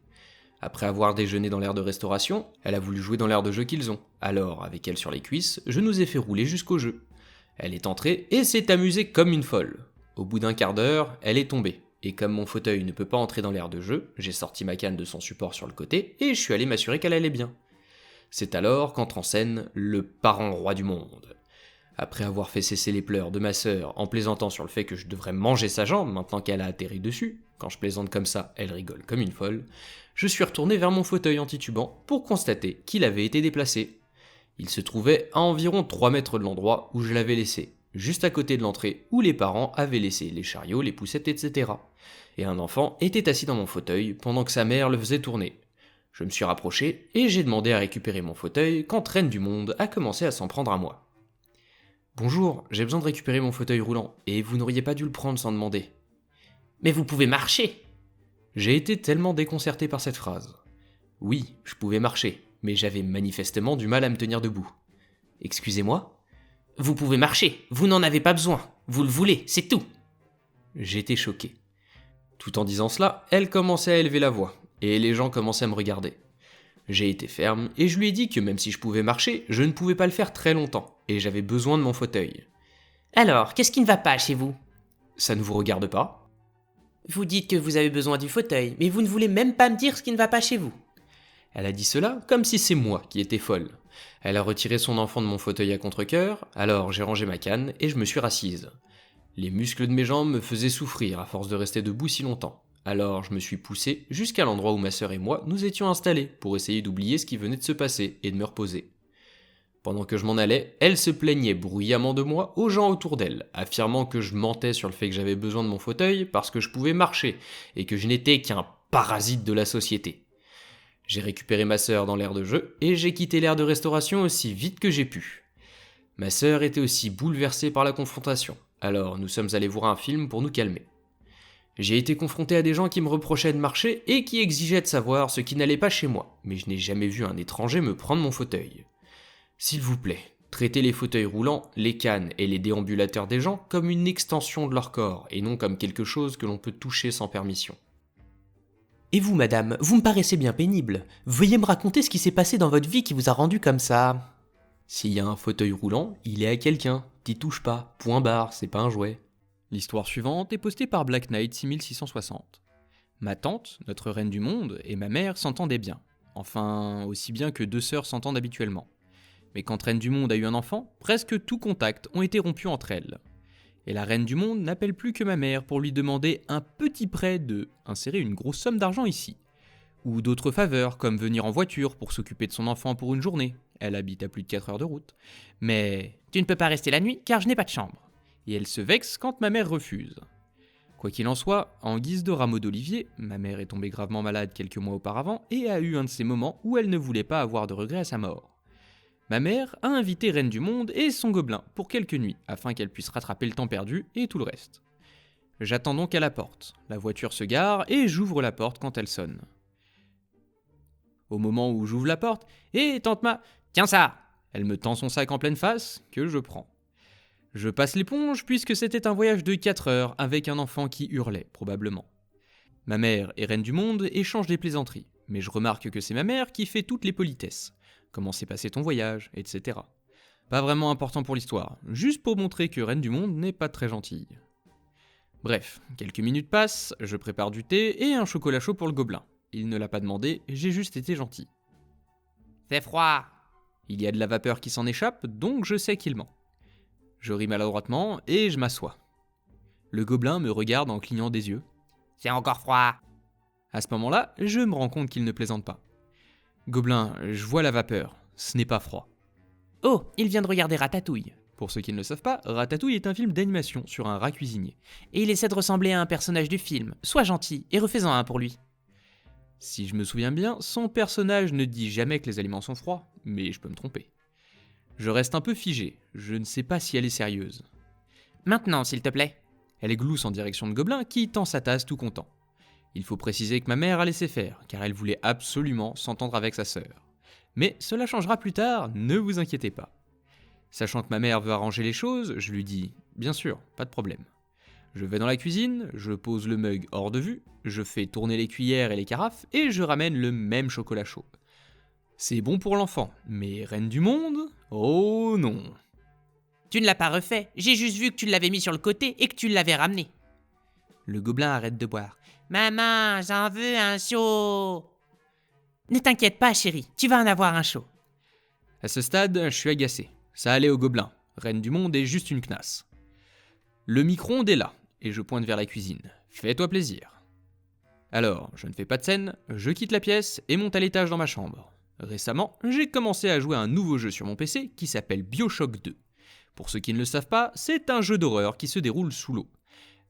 Après avoir déjeuné dans l'aire de restauration, elle a voulu jouer dans l'aire de jeu qu'ils ont. Alors, avec elle sur les cuisses, je nous ai fait rouler jusqu'au jeu. Elle est entrée et s'est amusée comme une folle. Au bout d'un quart d'heure, elle est tombée. Et comme mon fauteuil ne peut pas entrer dans l'aire de jeu, j'ai sorti ma canne de son support sur le côté et je suis allé m'assurer qu'elle allait bien. C'est alors qu'entre en scène le parent roi du monde. Après avoir fait cesser les pleurs de ma sœur en plaisantant sur le fait que je devrais manger sa jambe maintenant qu'elle a atterri dessus, quand je plaisante comme ça, elle rigole comme une folle, je suis retourné vers mon fauteuil antitubant pour constater qu'il avait été déplacé. Il se trouvait à environ 3 mètres de l'endroit où je l'avais laissé, juste à côté de l'entrée où les parents avaient laissé les chariots, les poussettes, etc. Et un enfant était assis dans mon fauteuil pendant que sa mère le faisait tourner. Je me suis rapproché et j'ai demandé à récupérer mon fauteuil quand Reine du Monde a commencé à s'en prendre à moi. « Bonjour, j'ai besoin de récupérer mon fauteuil roulant et vous n'auriez pas dû le prendre sans demander. » »« Mais vous pouvez marcher !» J'ai été tellement déconcerté par cette phrase. Oui, je pouvais marcher, mais j'avais manifestement du mal à me tenir debout. « Excusez-moi ?» ?»« Vous pouvez marcher, vous n'en avez pas besoin, vous le voulez, c'est tout !» J'étais choqué. Tout en disant cela, elle commençait à élever la voix, et les gens commençaient à me regarder. J'ai été ferme, et je lui ai dit que même si je pouvais marcher, je ne pouvais pas le faire très longtemps, et j'avais besoin de mon fauteuil. « Alors, qu'est-ce qui ne va pas chez vous ?»« Ça ne vous regarde pas ?» ?»« Vous dites que vous avez besoin du fauteuil, mais vous ne voulez même pas me dire ce qui ne va pas chez vous. » Elle a dit cela comme si c'est moi qui étais folle. Elle a retiré son enfant de mon fauteuil à contre-cœur, alors j'ai rangé ma canne et je me suis rassise. Les muscles de mes jambes me faisaient souffrir à force de rester debout si longtemps. Alors je me suis poussé jusqu'à l'endroit où ma sœur et moi nous étions installés pour essayer d'oublier ce qui venait de se passer et de me reposer. Pendant que je m'en allais, elle se plaignait bruyamment de moi aux gens autour d'elle, affirmant que je mentais sur le fait que j'avais besoin de mon fauteuil parce que je pouvais marcher et que je n'étais qu'un parasite de la société. J'ai récupéré ma sœur dans l'aire de jeu et j'ai quitté l'aire de restauration aussi vite que j'ai pu. Ma sœur était aussi bouleversée par la confrontation, alors nous sommes allés voir un film pour nous calmer. J'ai été confronté à des gens qui me reprochaient de marcher et qui exigeaient de savoir ce qui n'allait pas chez moi, mais je n'ai jamais vu un étranger me prendre mon fauteuil. S'il vous plaît, traitez les fauteuils roulants, les cannes et les déambulateurs des gens comme une extension de leur corps et non comme quelque chose que l'on peut toucher sans permission. Et vous, madame, vous me paraissez bien pénible. Veuillez me raconter ce qui s'est passé dans votre vie qui vous a rendu comme ça. S'il y a un fauteuil roulant, il est à quelqu'un. T'y touches pas. Point barre, c'est pas un jouet. L'histoire suivante est postée par Black Knight 6660. Ma tante, notre reine du monde, et ma mère s'entendaient bien. Enfin, aussi bien que deux sœurs s'entendent habituellement. Mais quand Reine du Monde a eu un enfant, presque tout contact ont été rompus entre elles. Et la Reine du Monde n'appelle plus que ma mère pour lui demander un petit prêt de insérer une grosse somme d'argent ici. Ou d'autres faveurs, comme venir en voiture pour s'occuper de son enfant pour une journée. Elle habite à plus de 4 heures de route. Mais tu ne peux pas rester la nuit car je n'ai pas de chambre. Et elle se vexe quand ma mère refuse. Quoi qu'il en soit, en guise de rameau d'olivier, ma mère est tombée gravement malade quelques mois auparavant et a eu un de ces moments où elle ne voulait pas avoir de regrets à sa mort. Ma mère a invité Reine du Monde et son gobelin pour quelques nuits, afin qu'elle puisse rattraper le temps perdu et tout le reste. J'attends donc à la porte. La voiture se gare et j'ouvre la porte quand elle sonne. Au moment où j'ouvre la porte, « Hé, tante Ma, tiens ça !» Elle me tend son sac en pleine face, que je prends. Je passe l'éponge puisque c'était un voyage de 4 heures avec un enfant qui hurlait, probablement. Ma mère et Reine du Monde échangent des plaisanteries, mais je remarque que c'est ma mère qui fait toutes les politesses. Comment s'est passé ton voyage, etc. Pas vraiment important pour l'histoire, juste pour montrer que Reine du Monde n'est pas très gentille. Bref, quelques minutes passent, je prépare du thé et un chocolat chaud pour le gobelin. Il ne l'a pas demandé, j'ai juste été gentil. C'est froid. Il y a de la vapeur qui s'en échappe, donc je sais qu'il ment. Je ris maladroitement et je m'assois. Le gobelin me regarde en clignant des yeux. C'est encore froid. À ce moment-là, je me rends compte qu'il ne plaisante pas. Gobelin, je vois la vapeur, ce n'est pas froid. Oh, il vient de regarder Ratatouille. Pour ceux qui ne le savent pas, Ratatouille est un film d'animation sur un rat cuisinier. Et il essaie de ressembler à un personnage du film. Sois gentil et refais-en un pour lui. Si je me souviens bien, son personnage ne dit jamais que les aliments sont froids, mais je peux me tromper. Je reste un peu figé, je ne sais pas si elle est sérieuse. Maintenant, s'il te plaît. Elle glousse en direction de Gobelin qui tend sa tasse tout content. Il faut préciser que ma mère a laissé faire, car elle voulait absolument s'entendre avec sa sœur. Mais cela changera plus tard, ne vous inquiétez pas. Sachant que ma mère veut arranger les choses, je lui dis « Bien sûr, pas de problème ». Je vais dans la cuisine, je pose le mug hors de vue, je fais tourner les cuillères et les carafes, et je ramène le même chocolat chaud. C'est bon pour l'enfant, mais Reine du Monde ? Oh non. Tu ne l'as pas refait, j'ai juste vu que tu l'avais mis sur le côté et que tu l'avais ramené. Le gobelin arrête de boire. Maman, j'en veux un chaud. Ne t'inquiète pas, chérie, tu vas en avoir un chaud. À ce stade, je suis agacé. Ça allait au gobelin. Reine du Monde est juste une knasse. Le micro-ondes est là, et je pointe vers la cuisine. Fais-toi plaisir. Alors, je ne fais pas de scène, je quitte la pièce et monte à l'étage dans ma chambre. Récemment, j'ai commencé à jouer à un nouveau jeu sur mon PC qui s'appelle BioShock 2. Pour ceux qui ne le savent pas, c'est un jeu d'horreur qui se déroule sous l'eau.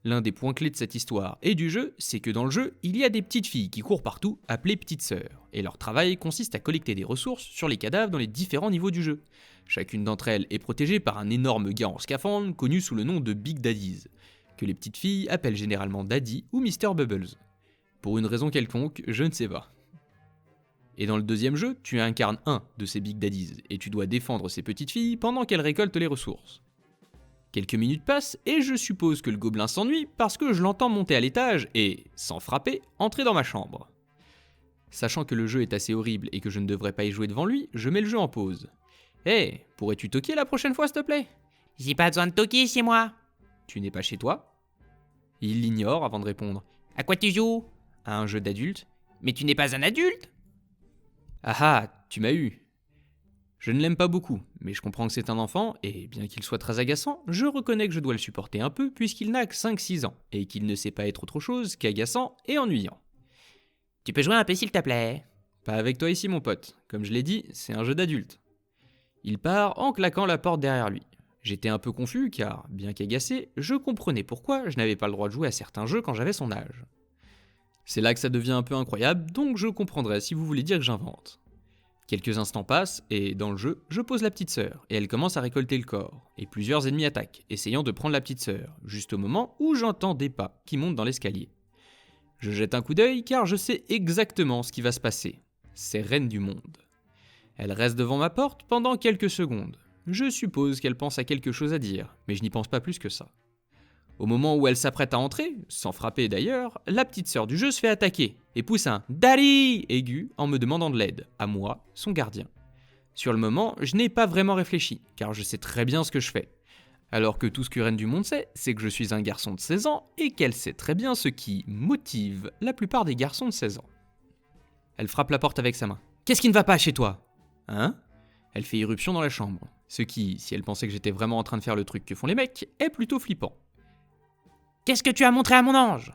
L'un des points clés de cette histoire et du jeu, c'est que dans le jeu, il y a des petites filles qui courent partout, appelées petites sœurs, et leur travail consiste à collecter des ressources sur les cadavres dans les différents niveaux du jeu. Chacune d'entre elles est protégée par un énorme gars en scaphandre connu sous le nom de Big Daddies, que les petites filles appellent généralement Daddy ou Mr. Bubbles. Pour une raison quelconque, je ne sais pas. Et dans le deuxième jeu, tu incarnes un de ces Big Daddies, et tu dois défendre ces petites filles pendant qu'elles récoltent les ressources. Quelques minutes passent, et je suppose que le gobelin s'ennuie parce que je l'entends monter à l'étage et, sans frapper, entrer dans ma chambre. Sachant que le jeu est assez horrible et que je ne devrais pas y jouer devant lui, je mets le jeu en pause. Hé, pourrais-tu toquer la prochaine fois s'il te plaît ? J'ai pas besoin de toquer chez moi. Tu n'es pas chez toi ? Il l'ignore avant de répondre. À quoi tu joues ? À un jeu d'adulte ? Mais tu n'es pas un adulte ? Ah ah, tu m'as eu. Je ne l'aime pas beaucoup, mais je comprends que c'est un enfant, et bien qu'il soit très agaçant, je reconnais que je dois le supporter un peu puisqu'il n'a que 5-6 ans, et qu'il ne sait pas être autre chose qu'agaçant et ennuyant. Tu peux jouer un peu s'il te plaît ? Pas avec toi ici mon pote, comme je l'ai dit, c'est un jeu d'adulte. Il part en claquant la porte derrière lui. J'étais un peu confus car, bien qu'agacé, je comprenais pourquoi je n'avais pas le droit de jouer à certains jeux quand j'avais son âge. C'est là que ça devient un peu incroyable, donc je comprendrai si vous voulez dire que j'invente. Quelques instants passent, et dans le jeu, je pose la petite sœur, et elle commence à récolter le corps, et plusieurs ennemis attaquent, essayant de prendre la petite sœur, juste au moment où j'entends des pas qui montent dans l'escalier. Je jette un coup d'œil car je sais exactement ce qui va se passer. C'est Reine du Monde. Elle reste devant ma porte pendant quelques secondes. Je suppose qu'elle pense à quelque chose à dire, mais je n'y pense pas plus que ça. Au moment où elle s'apprête à entrer, sans frapper d'ailleurs, la petite sœur du jeu se fait attaquer et pousse un « Daddy » aigu en me demandant de l'aide, à moi, son gardien. Sur le moment, je n'ai pas vraiment réfléchi, car je sais très bien ce que je fais. Alors que tout ce que Reine du Monde sait, c'est que je suis un garçon de 16 ans et qu'elle sait très bien ce qui motive la plupart des garçons de 16 ans. Elle frappe la porte avec sa main. « Qu'est-ce qui ne va pas chez toi ? Hein ?» Elle fait irruption dans la chambre, ce qui, si elle pensait que j'étais vraiment en train de faire le truc que font les mecs, est plutôt flippant. Qu'est-ce que tu as montré à mon ange ?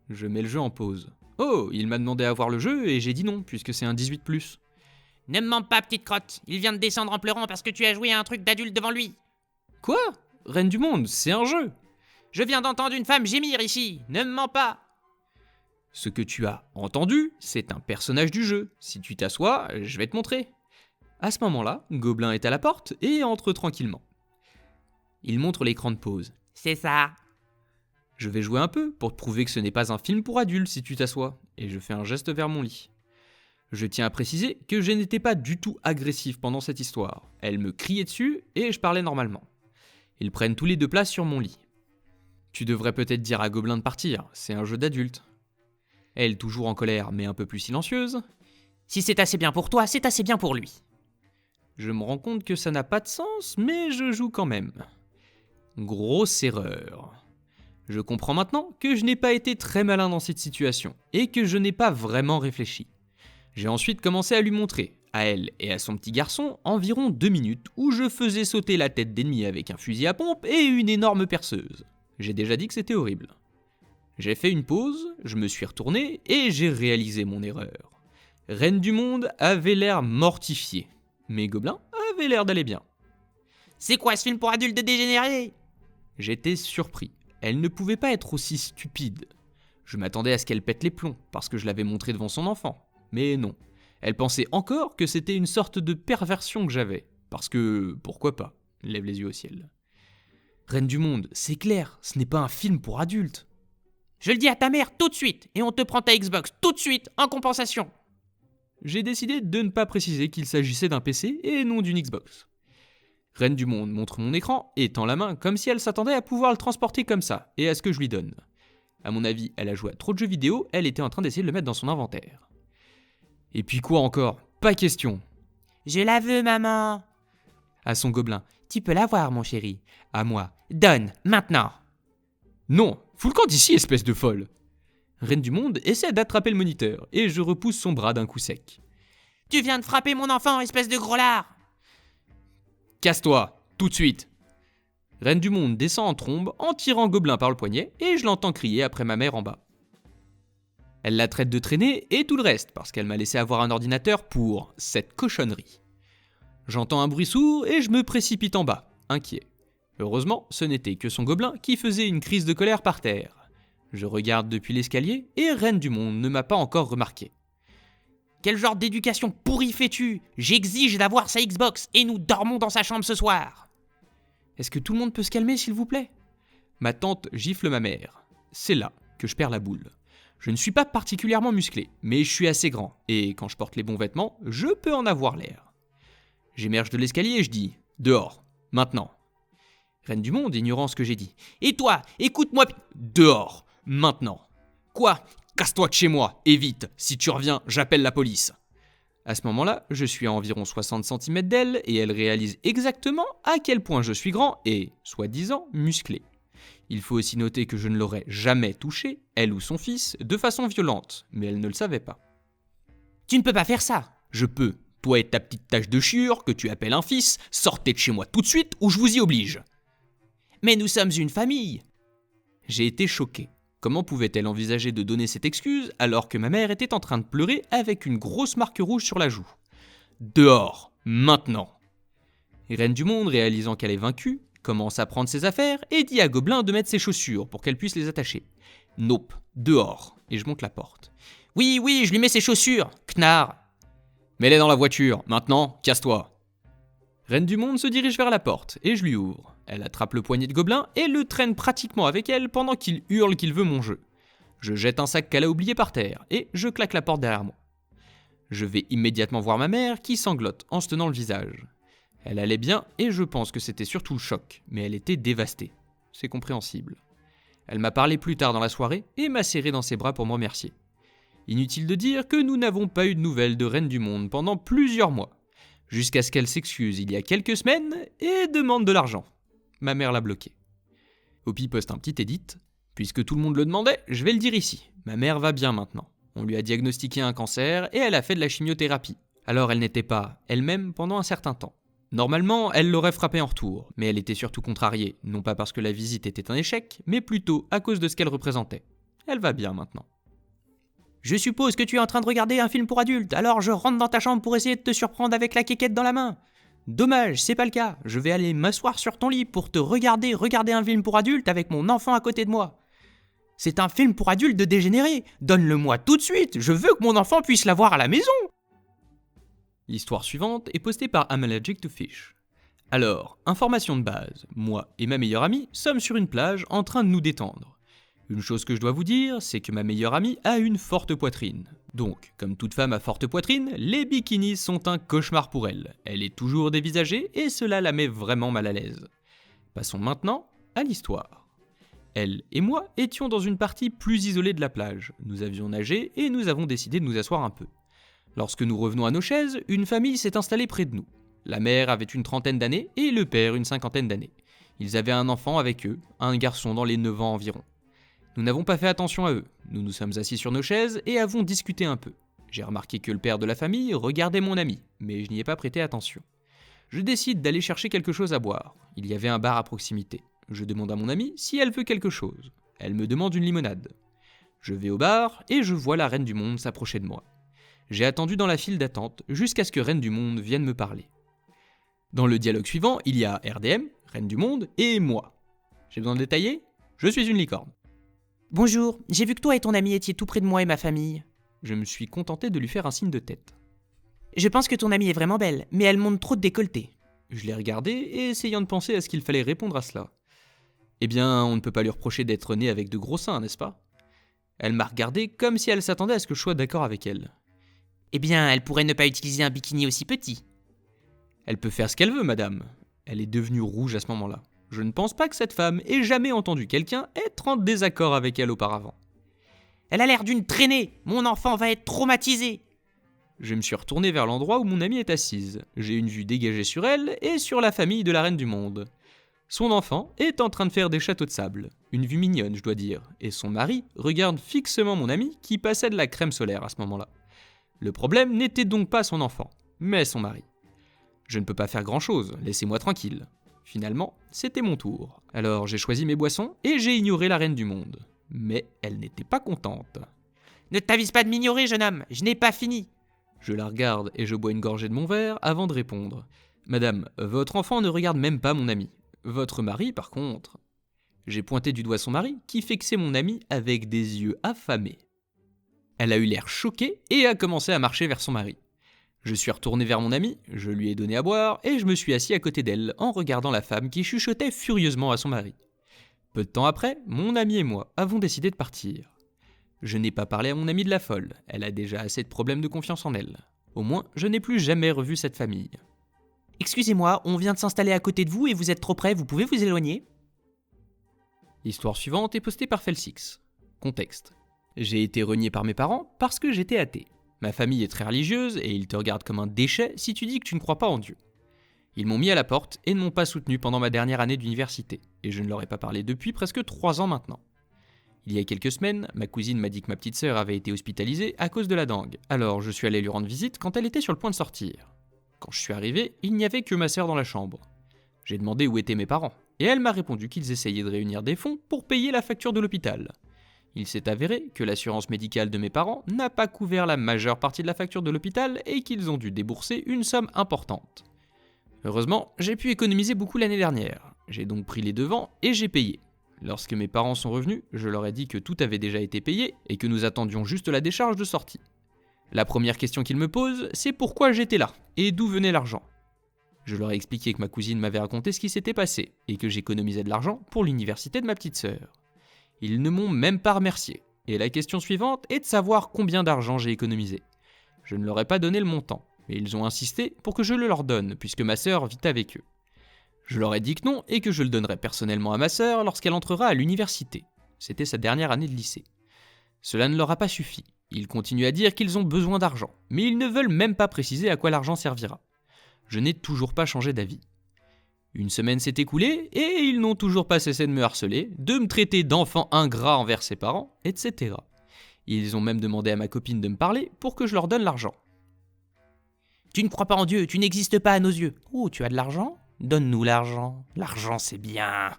Je mets le jeu en pause. Oh, il m'a demandé à voir le jeu et j'ai dit non, puisque c'est un 18+. Ne me mens pas, petite crotte. Il vient de descendre en pleurant parce que tu as joué à un truc d'adulte devant lui. Quoi ? Reine du Monde, c'est un jeu. Je viens d'entendre une femme gémir ici. Ne me mens pas. Ce que tu as entendu, c'est un personnage du jeu. Si tu t'assois, je vais te montrer. À ce moment-là, Gobelin est à la porte et entre tranquillement. Il montre l'écran de pause. C'est ça. Je vais jouer un peu pour te prouver que ce n'est pas un film pour adultes si tu t'assois, et je fais un geste vers mon lit. Je tiens à préciser que je n'étais pas du tout agressif pendant cette histoire. Elle me criait dessus et je parlais normalement. Ils prennent tous les deux place sur mon lit. Tu devrais peut-être dire à Gobelin de partir, c'est un jeu d'adulte. Elle, toujours en colère mais un peu plus silencieuse. Si c'est assez bien pour toi, c'est assez bien pour lui. Je me rends compte que ça n'a pas de sens, mais je joue quand même. Grosse erreur. Je comprends maintenant que je n'ai pas été très malin dans cette situation, et que je n'ai pas vraiment réfléchi. J'ai ensuite commencé à lui montrer, à elle et à son petit garçon, environ 2 minutes où je faisais sauter la tête d'ennemi avec un fusil à pompe et une énorme perceuse. J'ai déjà dit que c'était horrible. J'ai fait une pause, je me suis retourné et j'ai réalisé mon erreur. Reine du Monde avait l'air mortifiée, mais Gobelin avait l'air d'aller bien. C'est quoi ce film pour adultes de dégénérés ? J'étais surpris. Elle ne pouvait pas être aussi stupide. Je m'attendais à ce qu'elle pète les plombs, parce que je l'avais montré devant son enfant. Mais non. Elle pensait encore que c'était une sorte de perversion que j'avais. Parce que, pourquoi pas ? Lève les yeux au ciel. Reine du Monde, c'est clair, ce n'est pas un film pour adultes. Je le dis à ta mère tout de suite, et on te prend ta Xbox tout de suite, en compensation. J'ai décidé de ne pas préciser qu'il s'agissait d'un PC et non d'une Xbox. Reine du Monde montre mon écran et tend la main comme si elle s'attendait à pouvoir le transporter comme ça, et à ce que je lui donne. À mon avis, elle a joué à trop de jeux vidéo, elle était en train d'essayer de le mettre dans son inventaire. Et puis quoi encore ? Pas question. Je la veux, maman. À son Gobelin. Tu peux l'avoir, mon chéri. À moi. Donne, maintenant. Non, fous le camp d'ici, espèce de folle. Reine du Monde essaie d'attraper le moniteur, et je repousse son bras d'un coup sec. Tu viens de frapper mon enfant, espèce de gros lard. Casse-toi, tout de suite. Reine du Monde descend en trombe en tirant Gobelin par le poignet et je l'entends crier après ma mère en bas. Elle la traite de traîner et tout le reste parce qu'elle m'a laissé avoir un ordinateur pour cette cochonnerie. J'entends un bruit sourd et je me précipite en bas, inquiet. Heureusement, ce n'était que son gobelin qui faisait une crise de colère par terre. Je regarde depuis l'escalier et Reine du Monde ne m'a pas encore remarqué. Quel genre d'éducation pourrie fais-tu? J'exige d'avoir sa Xbox et nous dormons dans sa chambre ce soir. Est-ce que tout le monde peut se calmer, s'il vous plaît? Ma tante gifle ma mère. C'est là que je perds la boule. Je ne suis pas particulièrement musclé, mais je suis assez grand, et quand je porte les bons vêtements, je peux en avoir l'air. J'émerge de l'escalier et je dis « Dehors, maintenant !» Reine du Monde, ignorant ce que j'ai dit. « Et toi, écoute-moi... » « Dehors, maintenant !»« Quoi ? Casse-toi de chez moi, et vite, si tu reviens, j'appelle la police !» À ce moment-là, je suis à environ 60 cm d'elle, et elle réalise exactement à quel point je suis grand et, soi-disant, musclé. Il faut aussi noter que je ne l'aurais jamais touchée, elle ou son fils, de façon violente, mais elle ne le savait pas. « Tu ne peux pas faire ça !»« Je peux. Toi et ta petite tache de chiure, que tu appelles un fils, sortez de chez moi tout de suite ou je vous y oblige !»« Mais nous sommes une famille !» J'ai été choqué. Comment pouvait-elle envisager de donner cette excuse alors que ma mère était en train de pleurer avec une grosse marque rouge sur la joue ? Dehors, maintenant ! Reine du Monde, réalisant qu'elle est vaincue, commence à prendre ses affaires et dit à Gobelin de mettre ses chaussures pour qu'elle puisse les attacher. Nope, dehors, et je monte la porte. Oui, je lui mets ses chaussures, knarr. Mets-les dans la voiture, maintenant, casse-toi. Reine du Monde se dirige vers la porte et je lui ouvre. Elle attrape le poignet de Gobelin et le traîne pratiquement avec elle pendant qu'il hurle qu'il veut mon jeu. Je jette un sac qu'elle a oublié par terre et je claque la porte derrière moi. Je vais immédiatement voir ma mère qui sanglote en se tenant le visage. Elle allait bien et je pense que c'était surtout le choc, mais elle était dévastée. C'est compréhensible. Elle m'a parlé plus tard dans la soirée et m'a serré dans ses bras pour me remercier. Inutile de dire que nous n'avons pas eu de nouvelles de Reine du Monde pendant plusieurs mois, jusqu'à ce qu'elle s'excuse il y a quelques semaines et demande de l'argent. Ma mère l'a bloquée. Hopi poste un petit edit. Puisque tout le monde le demandait, je vais le dire ici. Ma mère va bien maintenant. On lui a diagnostiqué un cancer et elle a fait de la chimiothérapie. Alors elle n'était pas elle-même pendant un certain temps. Normalement, elle l'aurait frappé en retour, mais elle était surtout contrariée, non pas parce que la visite était un échec, mais plutôt à cause de ce qu'elle représentait. Elle va bien maintenant. Je suppose que tu es en train de regarder un film pour adultes, alors je rentre dans ta chambre pour essayer de te surprendre avec la quéquette dans la main. Dommage, c'est pas le cas. Je vais aller m'asseoir sur ton lit pour te regarder un film pour adultes avec mon enfant à côté de moi. C'est un film pour adultes de dégénéré. Donne-le-moi tout de suite. Je veux que mon enfant puisse la voir à la maison. L'histoire suivante est postée par I'm Allergic to Fish. Alors, information de base, moi et ma meilleure amie sommes sur une plage en train de nous détendre. Une chose que je dois vous dire, c'est que ma meilleure amie a une forte poitrine. Donc, comme toute femme à forte poitrine, les bikinis sont un cauchemar pour elle. Elle est toujours dévisagée et cela la met vraiment mal à l'aise. Passons maintenant à l'histoire. Elle et moi étions dans une partie plus isolée de la plage. Nous avions nagé et nous avons décidé de nous asseoir un peu. Lorsque nous revenons à nos chaises, une famille s'est installée près de nous. La mère avait une trentaine d'années et le père une cinquantaine d'années. Ils avaient un enfant avec eux, un garçon dans les 9 ans environ. Nous n'avons pas fait attention à eux. Nous nous sommes assis sur nos chaises et avons discuté un peu. J'ai remarqué que le père de la famille regardait mon ami, mais je n'y ai pas prêté attention. Je décide d'aller chercher quelque chose à boire. Il y avait un bar à proximité. Je demande à mon amie si elle veut quelque chose. Elle me demande une limonade. Je vais au bar et je vois la Reine du Monde s'approcher de moi. J'ai attendu dans la file d'attente jusqu'à ce que Reine du Monde vienne me parler. Dans le dialogue suivant, il y a RDM, Reine du Monde, et moi. J'ai besoin de détailler ? Je suis une licorne. Bonjour, j'ai vu que toi et ton ami étiez tout près de moi et ma famille. Je me suis contenté de lui faire un signe de tête. Je pense que ton amie est vraiment belle, mais elle montre trop de décolleté. Je l'ai regardé et essayant de penser à ce qu'il fallait répondre à cela. Eh bien, on ne peut pas lui reprocher d'être née avec de gros seins, n'est-ce pas ? Elle m'a regardé comme si elle s'attendait à ce que je sois d'accord avec elle. Eh bien, elle pourrait ne pas utiliser un bikini aussi petit. Elle peut faire ce qu'elle veut, madame. Elle est devenue rouge à ce moment-là. Je ne pense pas que cette femme ait jamais entendu quelqu'un être en désaccord avec elle auparavant. Elle a l'air d'une traînée. Mon enfant va être traumatisé. Je me suis retourné vers l'endroit où mon amie est assise. J'ai une vue dégagée sur elle et sur la famille de la Reine du Monde. Son enfant est en train de faire des châteaux de sable. Une vue mignonne, je dois dire. Et son mari regarde fixement mon amie qui passait de la crème solaire à ce moment-là. Le problème n'était donc pas son enfant, mais son mari. Je ne peux pas faire grand-chose, laissez-moi tranquille. Finalement, c'était mon tour. Alors j'ai choisi mes boissons et j'ai ignoré la Reine du Monde. Mais elle n'était pas contente. Ne t'avise pas de m'ignorer, jeune homme, je n'ai pas fini. Je la regarde et je bois une gorgée de mon verre avant de répondre. Madame, votre enfant ne regarde même pas mon ami. Votre mari, par contre... J'ai pointé du doigt son mari, qui fixait mon amie avec des yeux affamés. Elle a eu l'air choquée et a commencé à marcher vers son mari. Je suis retourné vers mon amie, je lui ai donné à boire et je me suis assis à côté d'elle en regardant la femme qui chuchotait furieusement à son mari. Peu de temps après, mon amie et moi avons décidé de partir. Je n'ai pas parlé à mon amie de la folle, elle a déjà assez de problèmes de confiance en elle. Au moins, je n'ai plus jamais revu cette famille. Excusez-moi, on vient de s'installer à côté de vous et vous êtes trop près, vous pouvez vous éloigner ? L'histoire suivante est postée par Felsix. Contexte. J'ai été renié par mes parents parce que j'étais athée. Ma famille est très religieuse et ils te regardent comme un déchet si tu dis que tu ne crois pas en Dieu. Ils m'ont mis à la porte et ne m'ont pas soutenu pendant ma dernière année d'université, et je ne leur ai pas parlé depuis presque 3 ans maintenant. Il y a quelques semaines, ma cousine m'a dit que ma petite sœur avait été hospitalisée à cause de la dengue, alors je suis allé lui rendre visite quand elle était sur le point de sortir. Quand je suis arrivé, il n'y avait que ma sœur dans la chambre. J'ai demandé où étaient mes parents, et elle m'a répondu qu'ils essayaient de réunir des fonds pour payer la facture de l'hôpital. Il s'est avéré que l'assurance médicale de mes parents n'a pas couvert la majeure partie de la facture de l'hôpital et qu'ils ont dû débourser une somme importante. Heureusement, j'ai pu économiser beaucoup l'année dernière. J'ai donc pris les devants et j'ai payé. Lorsque mes parents sont revenus, je leur ai dit que tout avait déjà été payé et que nous attendions juste la décharge de sortie. La première question qu'ils me posent, c'est pourquoi j'étais là et d'où venait l'argent. Je leur ai expliqué que ma cousine m'avait raconté ce qui s'était passé et que j'économisais de l'argent pour l'université de ma petite sœur. Ils ne m'ont même pas remercié. Et la question suivante est de savoir combien d'argent j'ai économisé. Je ne leur ai pas donné le montant, mais ils ont insisté pour que je le leur donne puisque ma sœur vit avec eux. Je leur ai dit que non et que je le donnerais personnellement à ma sœur lorsqu'elle entrera à l'université. C'était sa dernière année de lycée. Cela ne leur a pas suffi. Ils continuent à dire qu'ils ont besoin d'argent, mais ils ne veulent même pas préciser à quoi l'argent servira. Je n'ai toujours pas changé d'avis. Une semaine s'est écoulée et ils n'ont toujours pas cessé de me harceler, de me traiter d'enfant ingrat envers ses parents, etc. Ils ont même demandé à ma copine de me parler pour que je leur donne l'argent. Tu ne crois pas en Dieu, tu n'existes pas à nos yeux. Oh, tu as de l'argent ? Donne-nous l'argent. L'argent, c'est bien.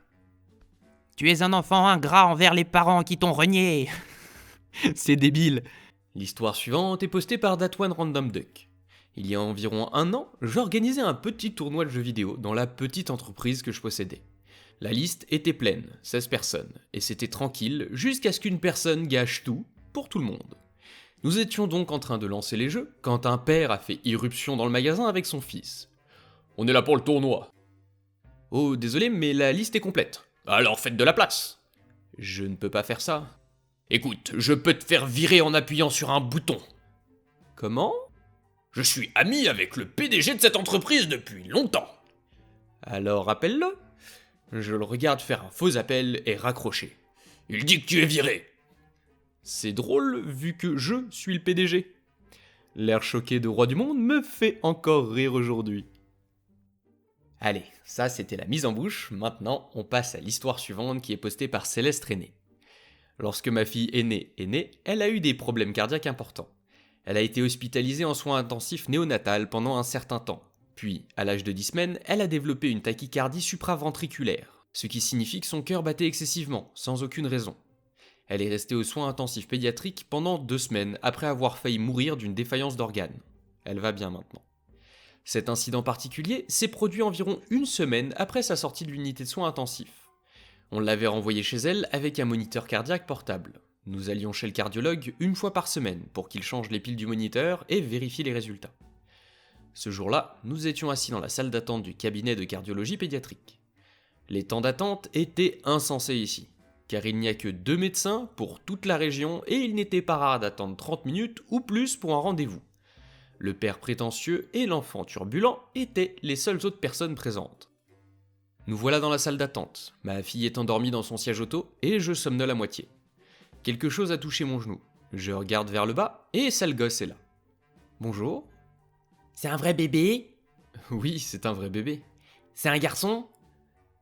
Tu es un enfant ingrat envers les parents qui t'ont renié. C'est débile. L'histoire suivante est postée par That1 Random Duck. Il y a environ 1 an, j'organisais un petit tournoi de jeux vidéo dans la petite entreprise que je possédais. La liste était pleine, 16 personnes, et c'était tranquille jusqu'à ce qu'une personne gâche tout pour tout le monde. Nous étions donc en train de lancer les jeux quand un père a fait irruption dans le magasin avec son fils. « On est là pour le tournoi !»« Oh, désolé, mais la liste est complète. »« Alors faites de la place !»« Je ne peux pas faire ça. »« Écoute, je peux te faire virer en appuyant sur un bouton. »« Comment ? » Je suis ami avec le PDG de cette entreprise depuis longtemps. Alors appelle-le. Je le regarde faire un faux appel et raccrocher. Il dit que tu es viré. C'est drôle vu que je suis le PDG. L'air choqué de roi du monde me fait encore rire aujourd'hui. Allez, ça c'était la mise en bouche, maintenant on passe à l'histoire suivante qui est postée par Céleste René. Lorsque ma fille aînée est née, elle a eu des problèmes cardiaques importants. Elle a été hospitalisée en soins intensifs néonatales pendant un certain temps. Puis, à l'âge de 10 semaines, elle a développé une tachycardie supraventriculaire, ce qui signifie que son cœur battait excessivement, sans aucune raison. Elle est restée aux soins intensifs pédiatriques pendant 2 semaines après avoir failli mourir d'une défaillance d'organes. Elle va bien maintenant. Cet incident particulier s'est produit environ 1 semaine après sa sortie de l'unité de soins intensifs. On l'avait renvoyée chez elle avec un moniteur cardiaque portable. Nous allions chez le cardiologue 1 fois par semaine pour qu'il change les piles du moniteur et vérifie les résultats. Ce jour-là, nous étions assis dans la salle d'attente du cabinet de cardiologie pédiatrique. Les temps d'attente étaient insensés ici, car il n'y a que 2 médecins pour toute la région et il n'était pas rare d'attendre 30 minutes ou plus pour un rendez-vous. Le père prétentieux et l'enfant turbulent étaient les seules autres personnes présentes. Nous voilà dans la salle d'attente, ma fille est endormie dans son siège auto et je somnole à moitié. Quelque chose a touché mon genou. Je regarde vers le bas et sale gosse est là. Bonjour. C'est un vrai bébé ? Oui, c'est un vrai bébé. C'est un garçon ?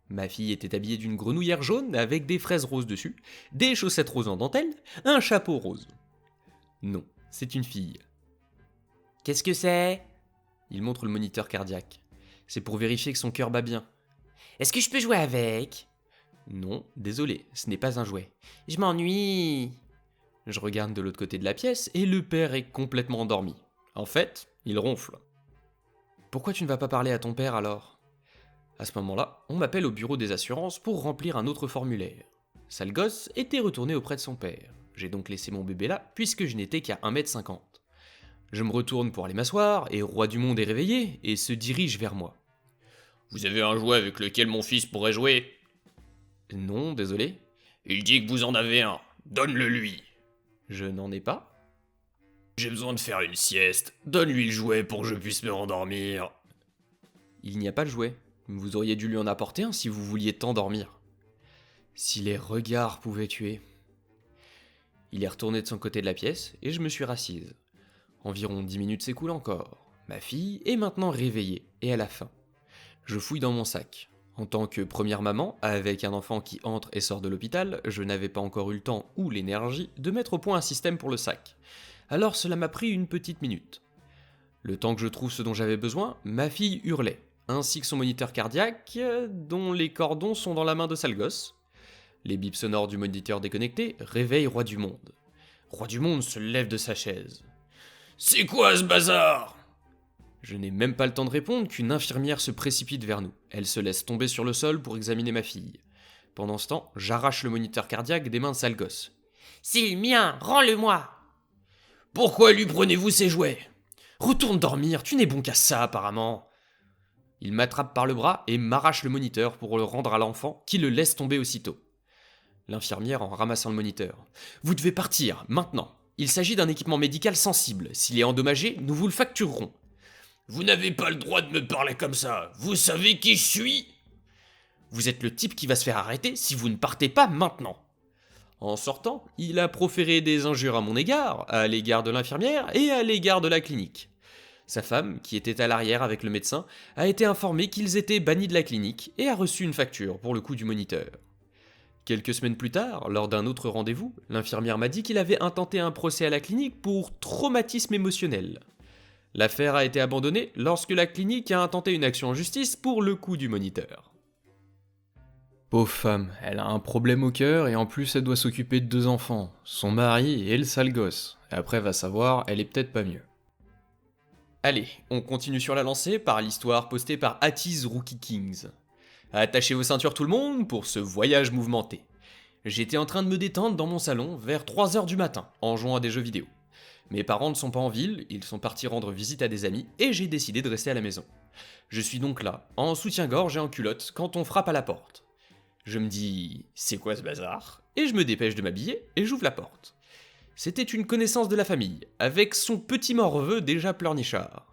Ma fille était habillée d'une grenouillère jaune avec des fraises roses dessus, des chaussettes roses en dentelle, un chapeau rose. Non, c'est une fille. Qu'est-ce que c'est ? Il montre le moniteur cardiaque. C'est pour vérifier que son cœur bat bien. Est-ce que je peux jouer avec ? Non, désolé, ce n'est pas un jouet. Je m'ennuie. Je regarde de l'autre côté de la pièce et le père est complètement endormi. En fait, il ronfle. Pourquoi tu ne vas pas parler à ton père alors ? À ce moment-là, on m'appelle au bureau des assurances pour remplir un autre formulaire. Sale gosse était retourné auprès de son père. J'ai donc laissé mon bébé là, puisque je n'étais qu'à 1,50 m. Je me retourne pour aller m'asseoir, et Roi du Monde est réveillé, et se dirige vers moi. Vous avez un jouet avec lequel mon fils pourrait jouer? Non, désolé. Il dit que vous en avez un. Donne-le lui. Je n'en ai pas. J'ai besoin de faire une sieste. Donne-lui le jouet pour que je puisse me rendormir. Il n'y a pas de jouet. Vous auriez dû lui en apporter un si vous vouliez tant dormir. Si les regards pouvaient tuer. Il est retourné de son côté de la pièce et je me suis rassise. Environ 10 minutes s'écoulent encore. Ma fille est maintenant réveillée et elle a faim. Je fouille dans mon sac. En tant que première maman, avec un enfant qui entre et sort de l'hôpital, je n'avais pas encore eu le temps ou l'énergie de mettre au point un système pour le sac. Alors cela m'a pris une petite minute. Le temps que je trouve ce dont j'avais besoin, ma fille hurlait, ainsi que son moniteur cardiaque, dont les cordons sont dans la main de sale gosse. Les bips sonores du moniteur déconnecté réveillent Roi du Monde. Roi du Monde se lève de sa chaise. C'est quoi ce bazar? Je n'ai même pas le temps de répondre qu'une infirmière se précipite vers nous. Elle se laisse tomber sur le sol pour examiner ma fille. Pendant ce temps, j'arrache le moniteur cardiaque des mains de sale gosse. C'est le mien, rends-le-moi! Pourquoi lui prenez-vous ses jouets? Retourne dormir, tu n'es bon qu'à ça apparemment. Il m'attrape par le bras et m'arrache le moniteur pour le rendre à l'enfant qui le laisse tomber aussitôt. L'infirmière en ramassant le moniteur. Vous devez partir, maintenant. Il s'agit d'un équipement médical sensible. S'il est endommagé, nous vous le facturerons. Vous n'avez pas le droit de me parler comme ça. Vous savez qui je suis? Vous êtes le type qui va se faire arrêter si vous ne partez pas maintenant. En sortant, il a proféré des injures à mon égard, à l'égard de l'infirmière et à l'égard de la clinique. Sa femme, qui était à l'arrière avec le médecin, a été informée qu'ils étaient bannis de la clinique et a reçu une facture pour le coût du moniteur. Quelques semaines plus tard, lors d'un autre rendez-vous, l'infirmière m'a dit qu'il avait intenté un procès à la clinique pour traumatisme émotionnel. L'affaire a été abandonnée lorsque la clinique a intenté une action en justice pour le coût du moniteur. Pauvre femme, elle a un problème au cœur et en plus elle doit s'occuper de 2 enfants, son mari et le sale gosse. Et après va savoir, elle est peut-être pas mieux. Allez, on continue sur la lancée par l'histoire postée par Atti's Rookie Kings. Attachez vos ceintures tout le monde pour ce voyage mouvementé. J'étais en train de me détendre dans mon salon vers 3h du matin en jouant à des jeux vidéo. Mes parents ne sont pas en ville, ils sont partis rendre visite à des amis et j'ai décidé de rester à la maison. Je suis donc là, en soutien-gorge et en culotte, quand on frappe à la porte. Je me dis « c'est quoi ce bazar ?» et je me dépêche de m'habiller et j'ouvre la porte. C'était une connaissance de la famille, avec son petit morveux déjà pleurnichard.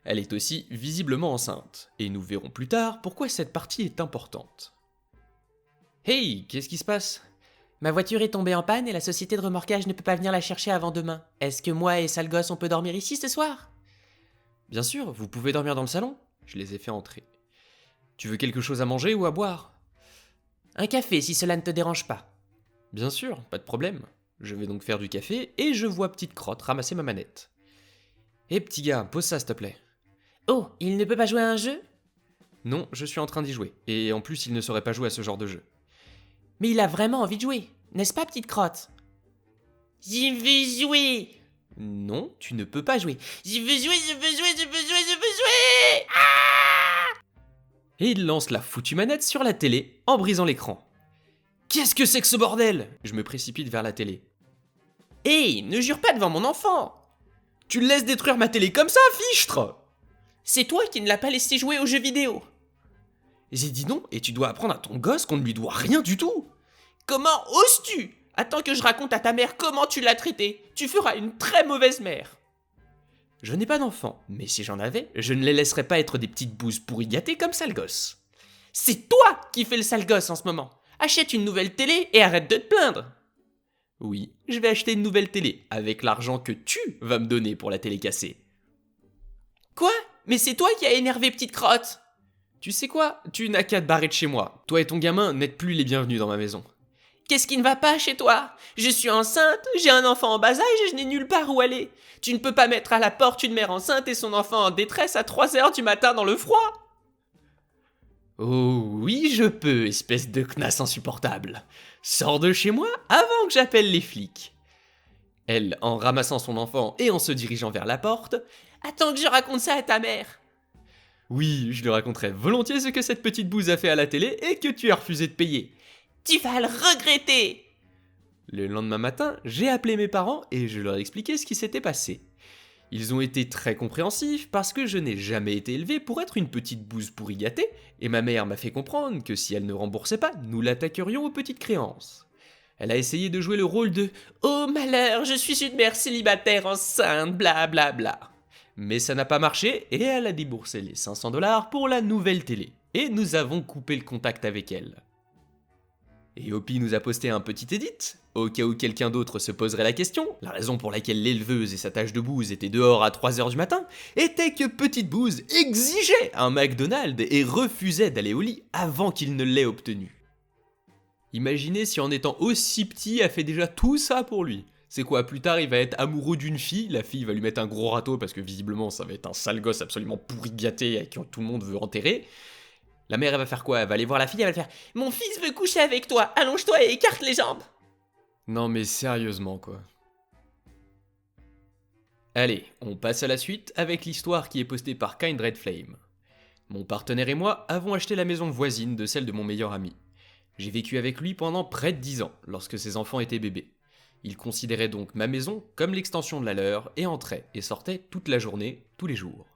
Elle est aussi visiblement enceinte, et nous verrons plus tard pourquoi cette partie est importante. Hey, qu'est-ce qui se passe ? Ma voiture est tombée en panne et la société de remorquage ne peut pas venir la chercher avant demain. Est-ce que moi et sale gosse on peut dormir ici ce soir? Bien sûr, vous pouvez dormir dans le salon. Je les ai fait entrer. Tu veux quelque chose à manger ou à boire ? Un café si cela ne te dérange pas. Bien sûr, pas de problème. Je vais donc faire du café et je vois Petite Crotte ramasser ma manette. Hé petit gars, pose ça s'il te plaît. Oh, il ne peut pas jouer à un jeu? Non, je suis en train d'y jouer. Et en plus, il ne saurait pas jouer à ce genre de jeu. Mais il a vraiment envie de jouer, n'est-ce pas, Petite Crotte? J'y veux jouer! Non, tu ne peux pas jouer. Je veux jouer, je veux jouer, je veux jouer, je veux jouer! Ah! Et il lance la foutue manette sur la télé en brisant l'écran. Qu'est-ce que c'est que ce bordel? Je me précipite vers la télé. Hé, ne jure pas devant mon enfant! Tu laisses détruire ma télé comme ça, fichtre! C'est toi qui ne l'as pas laissé jouer aux jeux vidéo. J'ai dit non, et tu dois apprendre à ton gosse qu'on ne lui doit rien du tout. Comment oses-tu? Attends que je raconte à ta mère comment tu l'as traité. Tu feras une très mauvaise mère. Je n'ai pas d'enfant, mais si j'en avais, je ne les laisserais pas être des petites bouses pourries gâtées comme sale gosse. C'est toi qui fais le sale gosse en ce moment. Achète une nouvelle télé et arrête de te plaindre. Oui, je vais acheter une nouvelle télé, avec l'argent que tu vas me donner pour la télé cassée. Quoi? Mais c'est toi qui as énervé Petite Crotte. Tu sais quoi? Tu n'as qu'à te barrer de chez moi. Toi et ton gamin n'êtes plus les bienvenus dans ma maison. Qu'est-ce qui ne va pas chez toi? Je suis enceinte, j'ai un enfant en bas âge et je n'ai nulle part où aller. Tu ne peux pas mettre à la porte une mère enceinte et son enfant en détresse à 3h du matin dans le froid. Oh oui, je peux, espèce de knasse insupportable. Sors de chez moi avant que j'appelle les flics. Elle, en ramassant son enfant et en se dirigeant vers la porte. Attends que je raconte ça à ta mère. Oui, je lui raconterai volontiers ce que cette petite bouse a fait à la télé et que tu as refusé de payer. Tu vas le regretter. Le lendemain matin, j'ai appelé mes parents et je leur ai expliqué ce qui s'était passé. Ils ont été très compréhensifs parce que je n'ai jamais été élevé pour être une petite bouse pourri gâtée, et ma mère m'a fait comprendre que si elle ne remboursait pas, nous l'attaquerions aux petites créances. Elle a essayé de jouer le rôle de Oh malheur, je suis une mère célibataire enceinte, bla bla bla. mais ça n'a pas marché et elle a déboursé les 500 $ pour la nouvelle télé. Et nous avons coupé le contact avec elle. Et Hopi nous a posté un petit edit, au cas où quelqu'un d'autre se poserait la question, la raison pour laquelle l'éleveuse et sa tâche de bouse étaient dehors à 3h du matin, était que Petite Bouse exigeait un McDonald's et refusait d'aller au lit avant qu'il ne l'ait obtenu. Imaginez si en étant aussi petit, elle fait déjà tout ça pour lui. C'est quoi, plus tard il va être amoureux d'une fille, la fille va lui mettre un gros râteau parce que visiblement ça va être un sale gosse absolument pourri gâté avec qui tout le monde veut enterrer. La mère elle va faire quoi? Elle va aller voir la fille, elle va faire « Mon fils veut coucher avec toi, allonge-toi et écarte les jambes !» Non mais sérieusement quoi. Allez, on passe à la suite avec l'histoire qui est postée par Kind Red Flame. Mon partenaire et moi avons acheté la maison voisine de celle de mon meilleur ami. J'ai vécu avec lui pendant près de 10 ans, lorsque ses enfants étaient bébés. Il considérait donc ma maison comme l'extension de la leur et entrait et sortait toute la journée, tous les jours.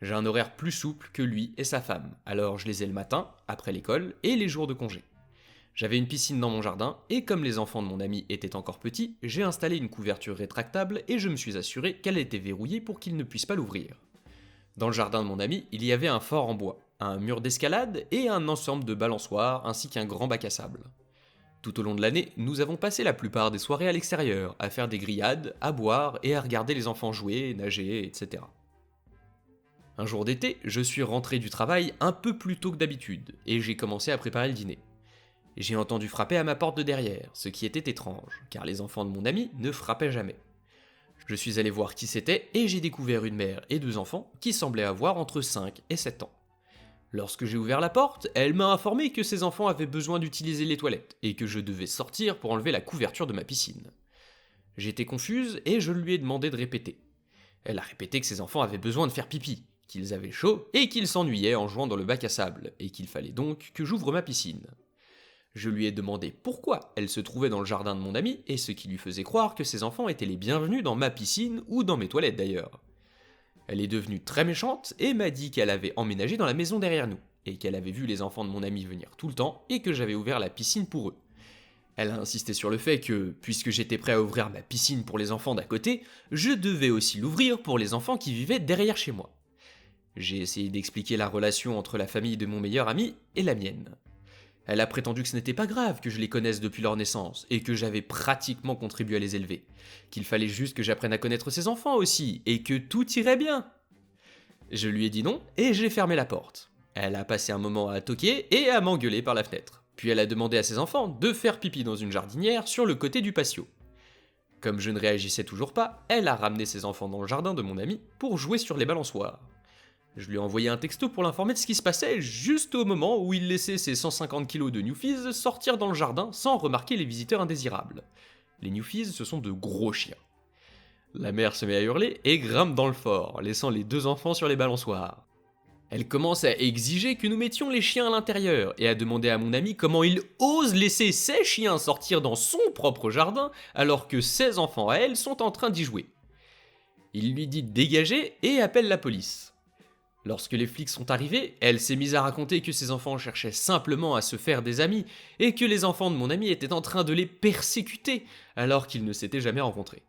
J'ai un horaire plus souple que lui et sa femme, alors je les ai le matin, après l'école et les jours de congé. J'avais une piscine dans mon jardin et comme les enfants de mon ami étaient encore petits, j'ai installé une couverture rétractable et je me suis assuré qu'elle était verrouillée pour qu'ils ne puissent pas l'ouvrir. Dans le jardin de mon ami, il y avait un fort en bois, un mur d'escalade et un ensemble de balançoires ainsi qu'un grand bac à sable. Tout au long de l'année, nous avons passé la plupart des soirées à l'extérieur, à faire des grillades, à boire et à regarder les enfants jouer, nager, etc. Un jour d'été, je suis rentré du travail un peu plus tôt que d'habitude, et j'ai commencé à préparer le dîner. J'ai entendu frapper à ma porte de derrière, ce qui était étrange, car les enfants de mon ami ne frappaient jamais. Je suis allé voir qui c'était, et j'ai découvert une mère et 2 enfants qui semblaient avoir entre 5 et 7 ans. Lorsque j'ai ouvert la porte, elle m'a informé que ses enfants avaient besoin d'utiliser les toilettes, et que je devais sortir pour enlever la couverture de ma piscine. J'étais confuse, et je lui ai demandé de répéter. Elle a répété que ses enfants avaient besoin de faire pipi, qu'ils avaient chaud et qu'ils s'ennuyaient en jouant dans le bac à sable, et qu'il fallait donc que j'ouvre ma piscine. Je lui ai demandé pourquoi elle se trouvait dans le jardin de mon ami, et ce qui lui faisait croire que ses enfants étaient les bienvenus dans ma piscine, ou dans mes toilettes d'ailleurs. Elle est devenue très méchante, et m'a dit qu'elle avait emménagé dans la maison derrière nous, et qu'elle avait vu les enfants de mon ami venir tout le temps, et que j'avais ouvert la piscine pour eux. Elle a insisté sur le fait que, puisque j'étais prêt à ouvrir ma piscine pour les enfants d'à côté, je devais aussi l'ouvrir pour les enfants qui vivaient derrière chez moi. J'ai essayé d'expliquer la relation entre la famille de mon meilleur ami et la mienne. Elle a prétendu que ce n'était pas grave que je les connaisse depuis leur naissance, et que j'avais pratiquement contribué à les élever. Qu'il fallait juste que j'apprenne à connaître ses enfants aussi, et que tout irait bien. Je lui ai dit non, et j'ai fermé la porte. Elle a passé un moment à toquer et à m'engueuler par la fenêtre. Puis elle a demandé à ses enfants de faire pipi dans une jardinière sur le côté du patio. Comme je ne réagissais toujours pas, elle a ramené ses enfants dans le jardin de mon ami pour jouer sur les balançoires. Je lui ai envoyé un texto pour l'informer de ce qui se passait juste au moment où il laissait ses 150 kilos de Newfies sortir dans le jardin sans remarquer les visiteurs indésirables. Les Newfies, ce sont de gros chiens. La mère se met à hurler et grimpe dans le fort, laissant les 2 enfants sur les balançoires. Elle commence à exiger que nous mettions les chiens à l'intérieur et à demander à mon ami comment il ose laisser ses chiens sortir dans son propre jardin alors que ses enfants à elle sont en train d'y jouer. Il lui dit de dégager et appelle la police. Lorsque les flics sont arrivés, elle s'est mise à raconter que ses enfants cherchaient simplement à se faire des amis et que les enfants de mon ami étaient en train de les persécuter alors qu'ils ne s'étaient jamais rencontrés.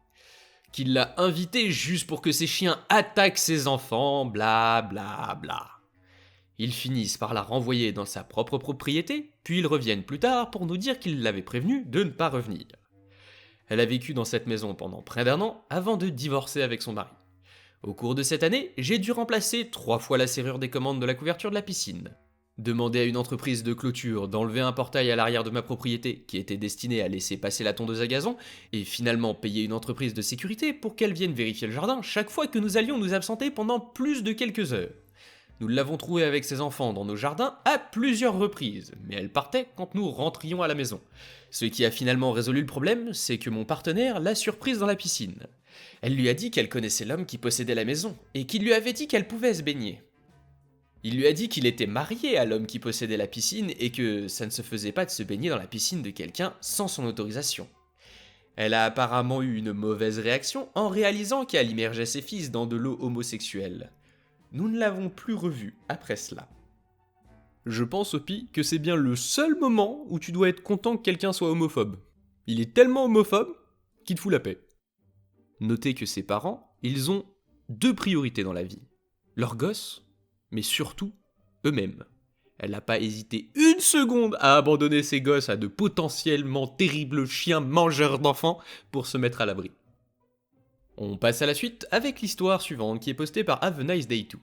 Qu'il l'a invité juste pour que ses chiens attaquent ses enfants, bla bla bla. Ils finissent par la renvoyer dans sa propre propriété, puis ils reviennent plus tard pour nous dire qu'ils l'avaient prévenue de ne pas revenir. Elle a vécu dans cette maison pendant près d'1 an avant de divorcer avec son mari. Au cours de cette année, j'ai dû remplacer 3 fois la serrure des commandes de la couverture de la piscine, demander à une entreprise de clôture d'enlever un portail à l'arrière de ma propriété qui était destiné à laisser passer la tondeuse à gazon, et finalement payer une entreprise de sécurité pour qu'elle vienne vérifier le jardin chaque fois que nous allions nous absenter pendant plus de quelques heures. Nous l'avons trouvée avec ses enfants dans nos jardins à plusieurs reprises, mais elle partait quand nous rentrions à la maison. Ce qui a finalement résolu le problème, c'est que mon partenaire l'a surprise dans la piscine. Elle lui a dit qu'elle connaissait l'homme qui possédait la maison, et qu'il lui avait dit qu'elle pouvait se baigner. Il lui a dit qu'il était marié à l'homme qui possédait la piscine et que ça ne se faisait pas de se baigner dans la piscine de quelqu'un sans son autorisation. Elle a apparemment eu une mauvaise réaction en réalisant qu'elle immergeait ses fils dans de l'eau homosexuelle. Nous ne l'avons plus revue après cela. Je pense, Opi, que c'est bien le seul moment où tu dois être content que quelqu'un soit homophobe. Il est tellement homophobe qu'il te fout la paix. Notez que ses parents, ils ont 2 priorités dans la vie. Leurs gosses, mais surtout eux-mêmes. Elle n'a pas hésité une seconde à abandonner ses gosses à de potentiellement terribles chiens mangeurs d'enfants pour se mettre à l'abri. On passe à la suite avec l'histoire suivante qui est postée par Have a Nice Day Too.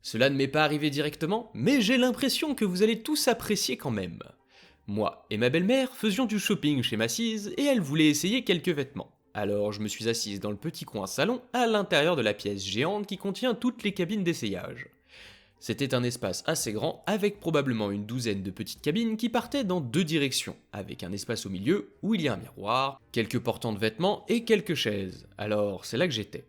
Cela ne m'est pas arrivé directement, mais j'ai l'impression que vous allez tous apprécier quand même. Moi et ma belle-mère faisions du shopping chez Macy's et elle voulait essayer quelques vêtements. Alors je me suis assise dans le petit coin salon à l'intérieur de la pièce géante qui contient toutes les cabines d'essayage. C'était un espace assez grand avec probablement une douzaine de petites cabines qui partaient dans 2 directions, avec un espace au milieu où il y a un miroir, quelques portants de vêtements et quelques chaises. Alors c'est là que j'étais.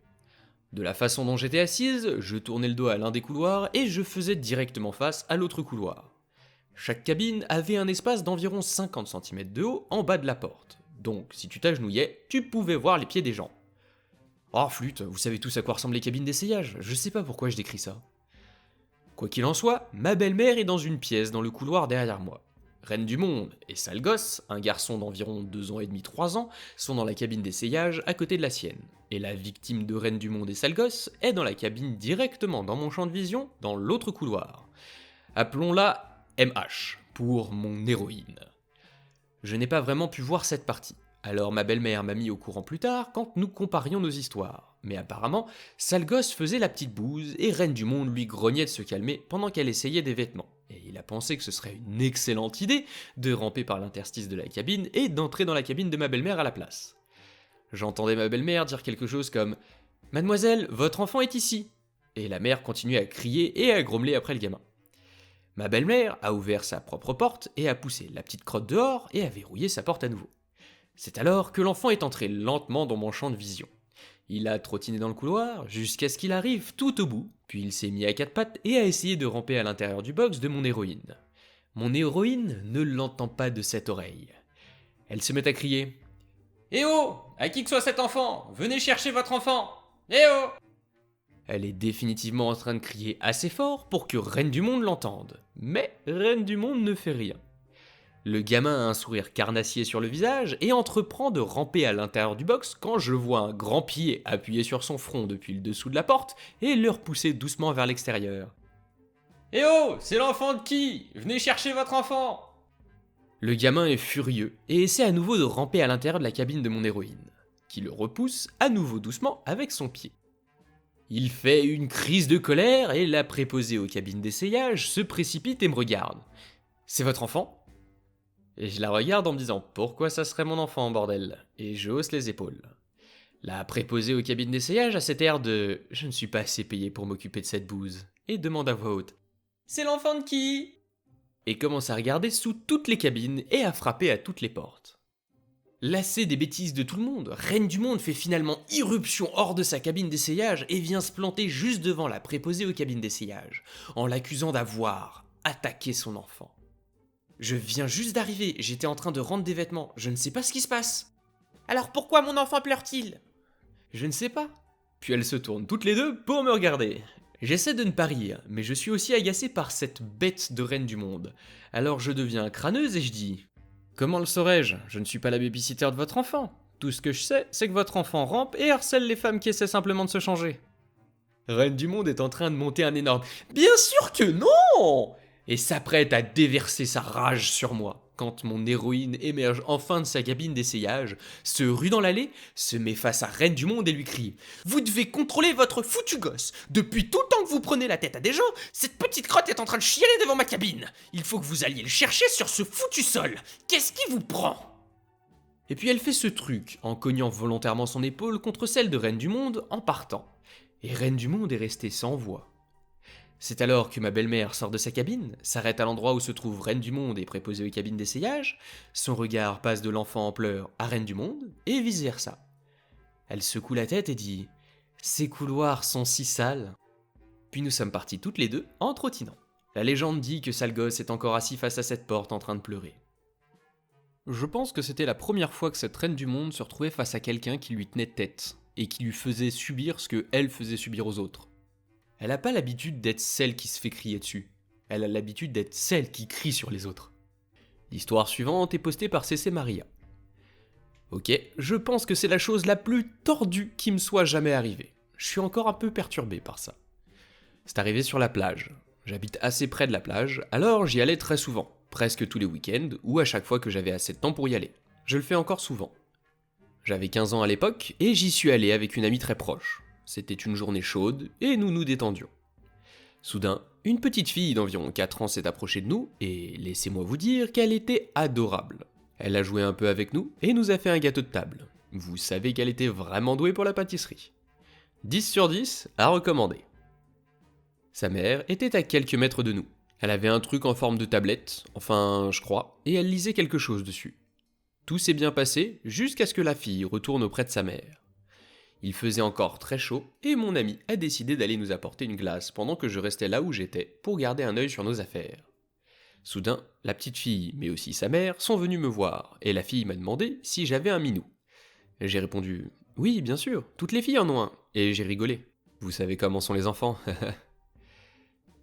De la façon dont j'étais assise, je tournais le dos à l'un des couloirs et je faisais directement face à l'autre couloir. Chaque cabine avait un espace d'environ 50 cm de haut en bas de la porte. Donc si tu t'agenouillais, tu pouvais voir les pieds des gens. Oh flûte, vous savez tous à quoi ressemblent les cabines d'essayage, je sais pas pourquoi je décris ça. Quoi qu'il en soit, ma belle-mère est dans une pièce dans le couloir derrière moi. Reine du Monde et sale gosse, un garçon d'environ 2 ans et demi, 3 ans, sont dans la cabine d'essayage à côté de la sienne. Et la victime de Reine du Monde et sale gosse est dans la cabine directement dans mon champ de vision, dans l'autre couloir. Appelons-la MH, pour mon héroïne. Je n'ai pas vraiment pu voir cette partie. Alors ma belle-mère m'a mis au courant plus tard quand nous comparions nos histoires. Mais apparemment, sale gosse faisait la petite bouse et Reine du Monde lui grognait de se calmer pendant qu'elle essayait des vêtements. Et il a pensé que ce serait une excellente idée de ramper par l'interstice de la cabine et d'entrer dans la cabine de ma belle-mère à la place. J'entendais ma belle-mère dire quelque chose comme « Mademoiselle, votre enfant est ici !» Et la mère continuait à crier et à grommeler après le gamin. Ma belle-mère a ouvert sa propre porte et a poussé la petite crotte dehors et a verrouillé sa porte à nouveau. C'est alors que l'enfant est entré lentement dans mon champ de vision. Il a trottiné dans le couloir jusqu'à ce qu'il arrive tout au bout, puis il s'est mis à 4 pattes et a essayé de ramper à l'intérieur du box de mon héroïne. Mon héroïne ne l'entend pas de cette oreille. Elle se met à crier « Eh oh, à qui que soit cet enfant, venez chercher votre enfant. Eh oh !» Elle est définitivement en train de crier assez fort pour que Reine du Monde l'entende. Mais Reine du Monde ne fait rien. Le gamin a un sourire carnassier sur le visage et entreprend de ramper à l'intérieur du box quand je vois un grand pied appuyé sur son front depuis le dessous de la porte et le repousser doucement vers l'extérieur. « Eh oh, c'est l'enfant de qui ? Venez chercher votre enfant !» Le gamin est furieux et essaie à nouveau de ramper à l'intérieur de la cabine de mon héroïne, qui le repousse à nouveau doucement avec son pied. Il fait une crise de colère et la préposée aux cabines d'essayage se précipite et me regarde. « C'est votre enfant ? » Et je la regarde en me disant « Pourquoi ça serait mon enfant, bordel ?» Et je hausse les épaules. La préposée aux cabines d'essayage a cet air de « Je ne suis pas assez payé pour m'occuper de cette bouse » et demande à voix haute « C'est l'enfant de qui ?» et commence à regarder sous toutes les cabines et à frapper à toutes les portes. Lassée des bêtises de tout le monde, Reine du Monde fait finalement irruption hors de sa cabine d'essayage et vient se planter juste devant la préposée aux cabines d'essayage, en l'accusant d'avoir attaqué son enfant. Je viens juste d'arriver, j'étais en train de rendre des vêtements, je ne sais pas ce qui se passe. Alors pourquoi mon enfant pleure-t-il ? Je ne sais pas. Puis elles se tournent toutes les deux pour me regarder. J'essaie de ne pas rire, mais je suis aussi agacé par cette bête de Reine du Monde. Alors je deviens crâneuse et je dis « Comment le saurais-je ? Je ne suis pas la babysitter de votre enfant. Tout ce que je sais, c'est que votre enfant rampe et harcèle les femmes qui essaient simplement de se changer. » Reine du Monde est en train de monter un énorme « Bien sûr que non !» et s'apprête à déverser sa rage sur moi, quand mon héroïne émerge enfin de sa cabine d'essayage, se rue dans l'allée, se met face à Reine du Monde et lui crie « Vous devez contrôler votre foutu gosse. Depuis tout le temps que vous prenez la tête à des gens, cette petite crotte est en train de chialer devant ma cabine. Il faut que vous alliez le chercher sur ce foutu sol. Qu'est-ce qui vous prend ?» Et puis elle fait ce truc, en cognant volontairement son épaule contre celle de Reine du Monde en partant. Et Reine du Monde est restée sans voix. C'est alors que ma belle-mère sort de sa cabine, s'arrête à l'endroit où se trouve Reine du Monde et préposée aux cabines d'essayage, son regard passe de l'enfant en pleurs à Reine du Monde, et vice-versa. Elle secoue la tête et dit « Ces couloirs sont si sales. » Puis nous sommes partis toutes les deux en trottinant. La légende dit que sale gosse est encore assis face à cette porte en train de pleurer. Je pense que c'était la première fois que cette reine du monde se retrouvait face à quelqu'un qui lui tenait tête, et qui lui faisait subir ce que elle faisait subir aux autres. Elle n'a pas l'habitude d'être celle qui se fait crier dessus, elle a l'habitude d'être celle qui crie sur les autres. L'histoire suivante est postée par CC Maria. Ok, je pense que c'est la chose la plus tordue qui me soit jamais arrivée. Je suis encore un peu perturbé par ça. C'est arrivé sur la plage. J'habite assez près de la plage, alors j'y allais très souvent, presque tous les week-ends, ou à chaque fois que j'avais assez de temps pour y aller. Je le fais encore souvent. J'avais 15 ans à l'époque, et j'y suis allé avec une amie très proche. C'était une journée chaude, et nous nous détendions. Soudain, une petite fille d'environ 4 ans s'est approchée de nous, et laissez-moi vous dire qu'elle était adorable. Elle a joué un peu avec nous, et nous a fait un gâteau de table. Vous savez qu'elle était vraiment douée pour la pâtisserie. 10 sur 10 à recommander. Sa mère était à quelques mètres de nous. Elle avait un truc en forme de tablette, enfin je crois, et elle lisait quelque chose dessus. Tout s'est bien passé jusqu'à ce que la fille retourne auprès de sa mère. Il faisait encore très chaud et mon ami a décidé d'aller nous apporter une glace pendant que je restais là où j'étais pour garder un œil sur nos affaires. Soudain, la petite fille, mais aussi sa mère, sont venues me voir et la fille m'a demandé si j'avais un minou. J'ai répondu « Oui, bien sûr, toutes les filles en ont un » et j'ai rigolé. Vous savez comment sont les enfants.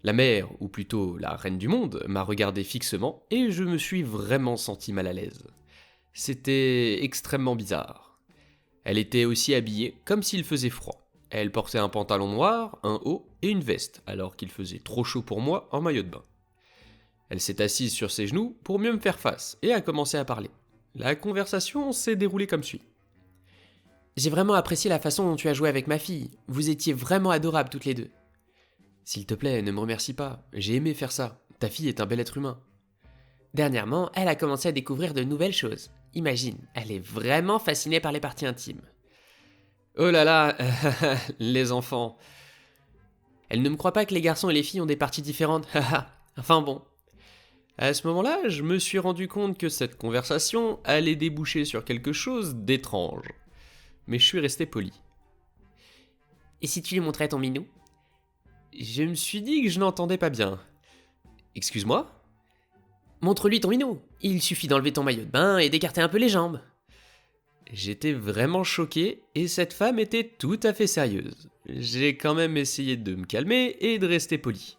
La mère, ou plutôt la reine du monde, m'a regardé fixement et je me suis vraiment senti mal à l'aise. C'était extrêmement bizarre. Elle était aussi habillée comme s'il faisait froid. Elle portait un pantalon noir, un haut et une veste, alors qu'il faisait trop chaud pour moi en maillot de bain. Elle s'est assise sur ses genoux pour mieux me faire face et a commencé à parler. La conversation s'est déroulée comme suit. J'ai vraiment apprécié la façon dont tu as joué avec ma fille. Vous étiez vraiment adorables toutes les deux. S'il te plaît, ne me remercie pas. J'ai aimé faire ça. Ta fille est un bel être humain. Dernièrement, elle a commencé à découvrir de nouvelles choses. Imagine, elle est vraiment fascinée par les parties intimes. Oh là là, les enfants. Elle ne me croit pas que les garçons et les filles ont des parties différentes. Enfin bon. À ce moment-là, je me suis rendu compte que cette conversation allait déboucher sur quelque chose d'étrange. Mais je suis resté poli. Et si tu lui montrais ton minou ? Je me suis dit que je n'entendais pas bien. Excuse-moi ? Montre-lui ton minou. Il suffit d'enlever ton maillot de bain et d'écarter un peu les jambes. J'étais vraiment choqué et cette femme était tout à fait sérieuse. J'ai quand même essayé de me calmer et de rester poli.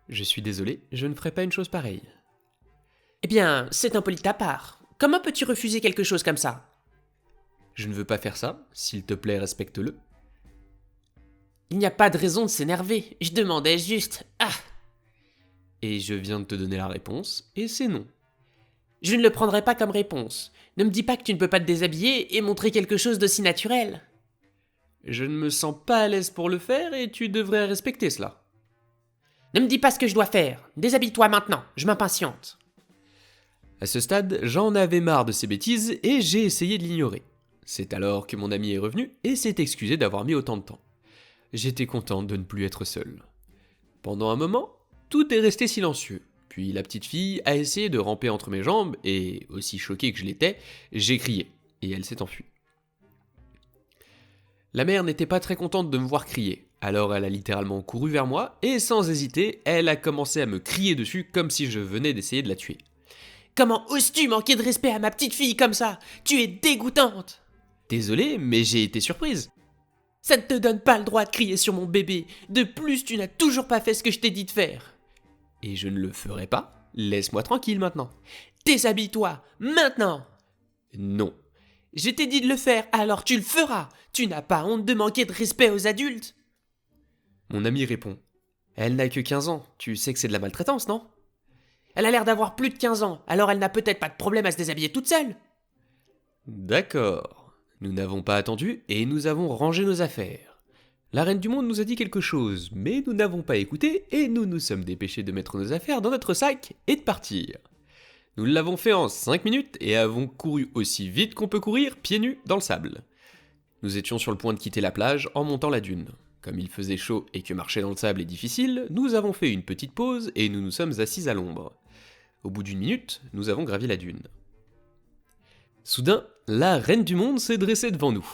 Je suis désolé, je ne ferai pas une chose pareille. Eh bien, c'est impoli de ta part. Comment peux-tu refuser quelque chose comme ça ? Je ne veux pas faire ça, s'il te plaît, respecte-le. Il n'y a pas de raison de s'énerver, je demandais juste... Ah ! Et je viens de te donner la réponse, et c'est non. Je ne le prendrai pas comme réponse. Ne me dis pas que tu ne peux pas te déshabiller et montrer quelque chose d'aussi naturel. Je ne me sens pas à l'aise pour le faire et tu devrais respecter cela. Ne me dis pas ce que je dois faire. Déshabille-toi maintenant, je m'impatiente. À ce stade, j'en avais marre de ces bêtises et j'ai essayé de l'ignorer. C'est alors que mon ami est revenu et s'est excusé d'avoir mis autant de temps. J'étais content de ne plus être seul. Pendant un moment, tout est resté silencieux. Puis la petite fille a essayé de ramper entre mes jambes et, aussi choqué que je l'étais, j'ai crié et elle s'est enfuie. La mère n'était pas très contente de me voir crier, alors elle a littéralement couru vers moi et sans hésiter, elle a commencé à me crier dessus comme si je venais d'essayer de la tuer. Comment oses-tu manquer de respect à ma petite fille comme ça ? Tu es dégoûtante ! Désolé, mais j'ai été surprise. Ça ne te donne pas le droit de crier sur mon bébé. De plus, tu n'as toujours pas fait ce que je t'ai dit de faire. Et je ne le ferai pas. Laisse-moi tranquille maintenant. Déshabille-toi, maintenant ! Non. Je t'ai dit de le faire, alors tu le feras. Tu n'as pas honte de manquer de respect aux adultes ? Mon ami répond. Elle n'a que 15 ans. Tu sais que c'est de la maltraitance, non ? Elle a l'air d'avoir plus de 15 ans, alors elle n'a peut-être pas de problème à se déshabiller toute seule. D'accord. Nous n'avons pas attendu et nous avons rangé nos affaires. La reine du monde nous a dit quelque chose, mais nous n'avons pas écouté et nous nous sommes dépêchés de mettre nos affaires dans notre sac et de partir. Nous l'avons fait en 5 minutes et avons couru aussi vite qu'on peut courir pieds nus dans le sable. Nous étions sur le point de quitter la plage en montant la dune. Comme il faisait chaud et que marcher dans le sable est difficile, nous avons fait une petite pause et nous nous sommes assis à l'ombre. Au bout d'1 minute, nous avons gravi la dune. Soudain, la reine du monde s'est dressée devant nous.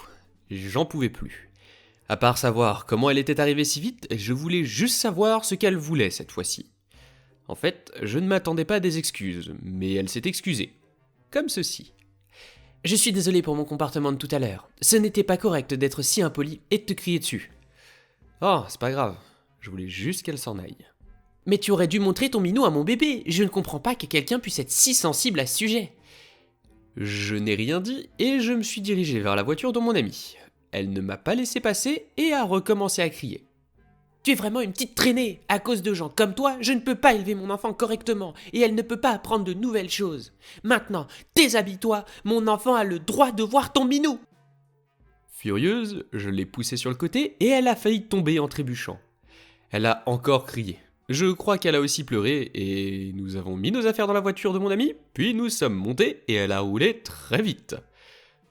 J'en pouvais plus. À part savoir comment elle était arrivée si vite, je voulais juste savoir ce qu'elle voulait cette fois-ci. En fait, je ne m'attendais pas à des excuses, mais elle s'est excusée. Comme ceci. Je suis désolé pour mon comportement de tout à l'heure. Ce n'était pas correct d'être si impoli et de te crier dessus. Oh, c'est pas grave. Je voulais juste qu'elle s'en aille. Mais tu aurais dû montrer ton minou à mon bébé. Je ne comprends pas que quelqu'un puisse être si sensible à ce sujet. Je n'ai rien dit et je me suis dirigé vers la voiture de mon amie. Elle ne m'a pas laissé passer et a recommencé à crier. Tu es vraiment une petite traînée. À cause de gens comme toi, je ne peux pas élever mon enfant correctement et elle ne peut pas apprendre de nouvelles choses. Maintenant, déshabille-toi, mon enfant a le droit de voir ton minou. Furieuse, je l'ai poussée sur le côté et elle a failli tomber en trébuchant. Elle a encore crié. Je crois qu'elle a aussi pleuré et nous avons mis nos affaires dans la voiture de mon ami, puis nous sommes montés et elle a roulé très vite.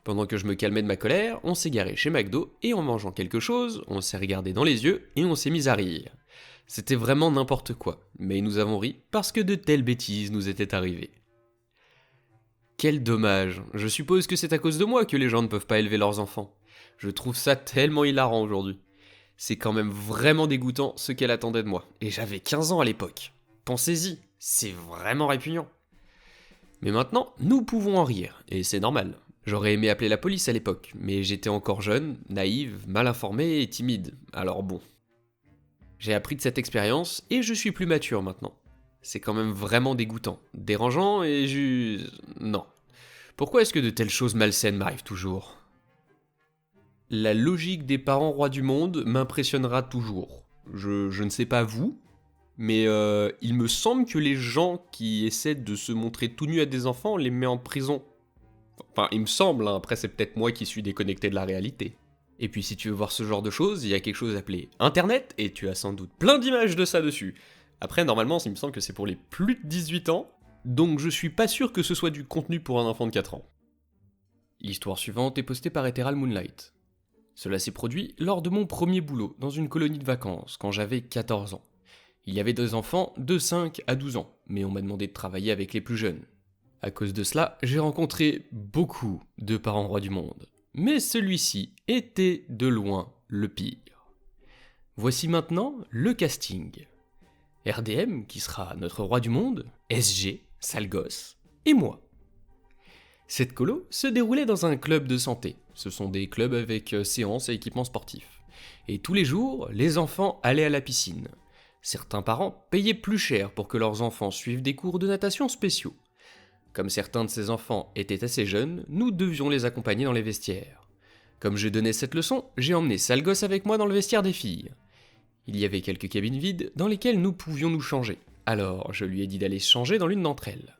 Pendant que je me calmais de ma colère, on s'est garé chez McDo et en mangeant quelque chose, on s'est regardé dans les yeux et on s'est mis à rire. C'était vraiment n'importe quoi, mais nous avons ri parce que de telles bêtises nous étaient arrivées. Quel dommage, je suppose que c'est à cause de moi que les gens ne peuvent pas élever leurs enfants. Je trouve ça tellement hilarant aujourd'hui. C'est quand même vraiment dégoûtant ce qu'elle attendait de moi, et j'avais 15 ans à l'époque. Pensez-y, c'est vraiment répugnant. Mais maintenant, nous pouvons en rire, et c'est normal. J'aurais aimé appeler la police à l'époque, mais j'étais encore jeune, naïve, mal informée et timide, alors bon. J'ai appris de cette expérience et je suis plus mature maintenant. C'est quand même vraiment dégoûtant, dérangeant et juste... Non. Pourquoi est-ce que de telles choses malsaines m'arrivent toujours ? La logique des parents rois du monde m'impressionnera toujours. Je ne sais pas vous, mais il me semble que les gens qui essaient de se montrer tout nus à des enfants les met en prison. Enfin, il me semble, hein, après c'est peut-être moi qui suis déconnecté de la réalité. Et puis si tu veux voir ce genre de choses, il y a quelque chose appelé Internet, et tu as sans doute plein d'images de ça dessus. Après, normalement, il me semble que c'est pour les plus de 18 ans, donc je suis pas sûr que ce soit du contenu pour un enfant de 4 ans. L'histoire suivante est postée par Ethereal Moonlight. Cela s'est produit lors de mon premier boulot, dans une colonie de vacances, quand j'avais 14 ans. Il y avait 2 enfants de 5 à 12 ans, mais on m'a demandé de travailler avec les plus jeunes. À cause de cela, j'ai rencontré beaucoup de parents rois du monde. Mais celui-ci était de loin le pire. Voici maintenant le casting. RDM, qui sera notre roi du monde, SG, sale gosse, et moi. Cette colo se déroulait dans un club de santé. Ce sont des clubs avec séances et équipements sportifs. Et tous les jours, les enfants allaient à la piscine. Certains parents payaient plus cher pour que leurs enfants suivent des cours de natation spéciaux. Comme certains de ces enfants étaient assez jeunes, nous devions les accompagner dans les vestiaires. Comme je donnais cette leçon, j'ai emmené sale gosse avec moi dans le vestiaire des filles. Il y avait quelques cabines vides dans lesquelles nous pouvions nous changer. Alors, je lui ai dit d'aller se changer dans l'une d'entre elles.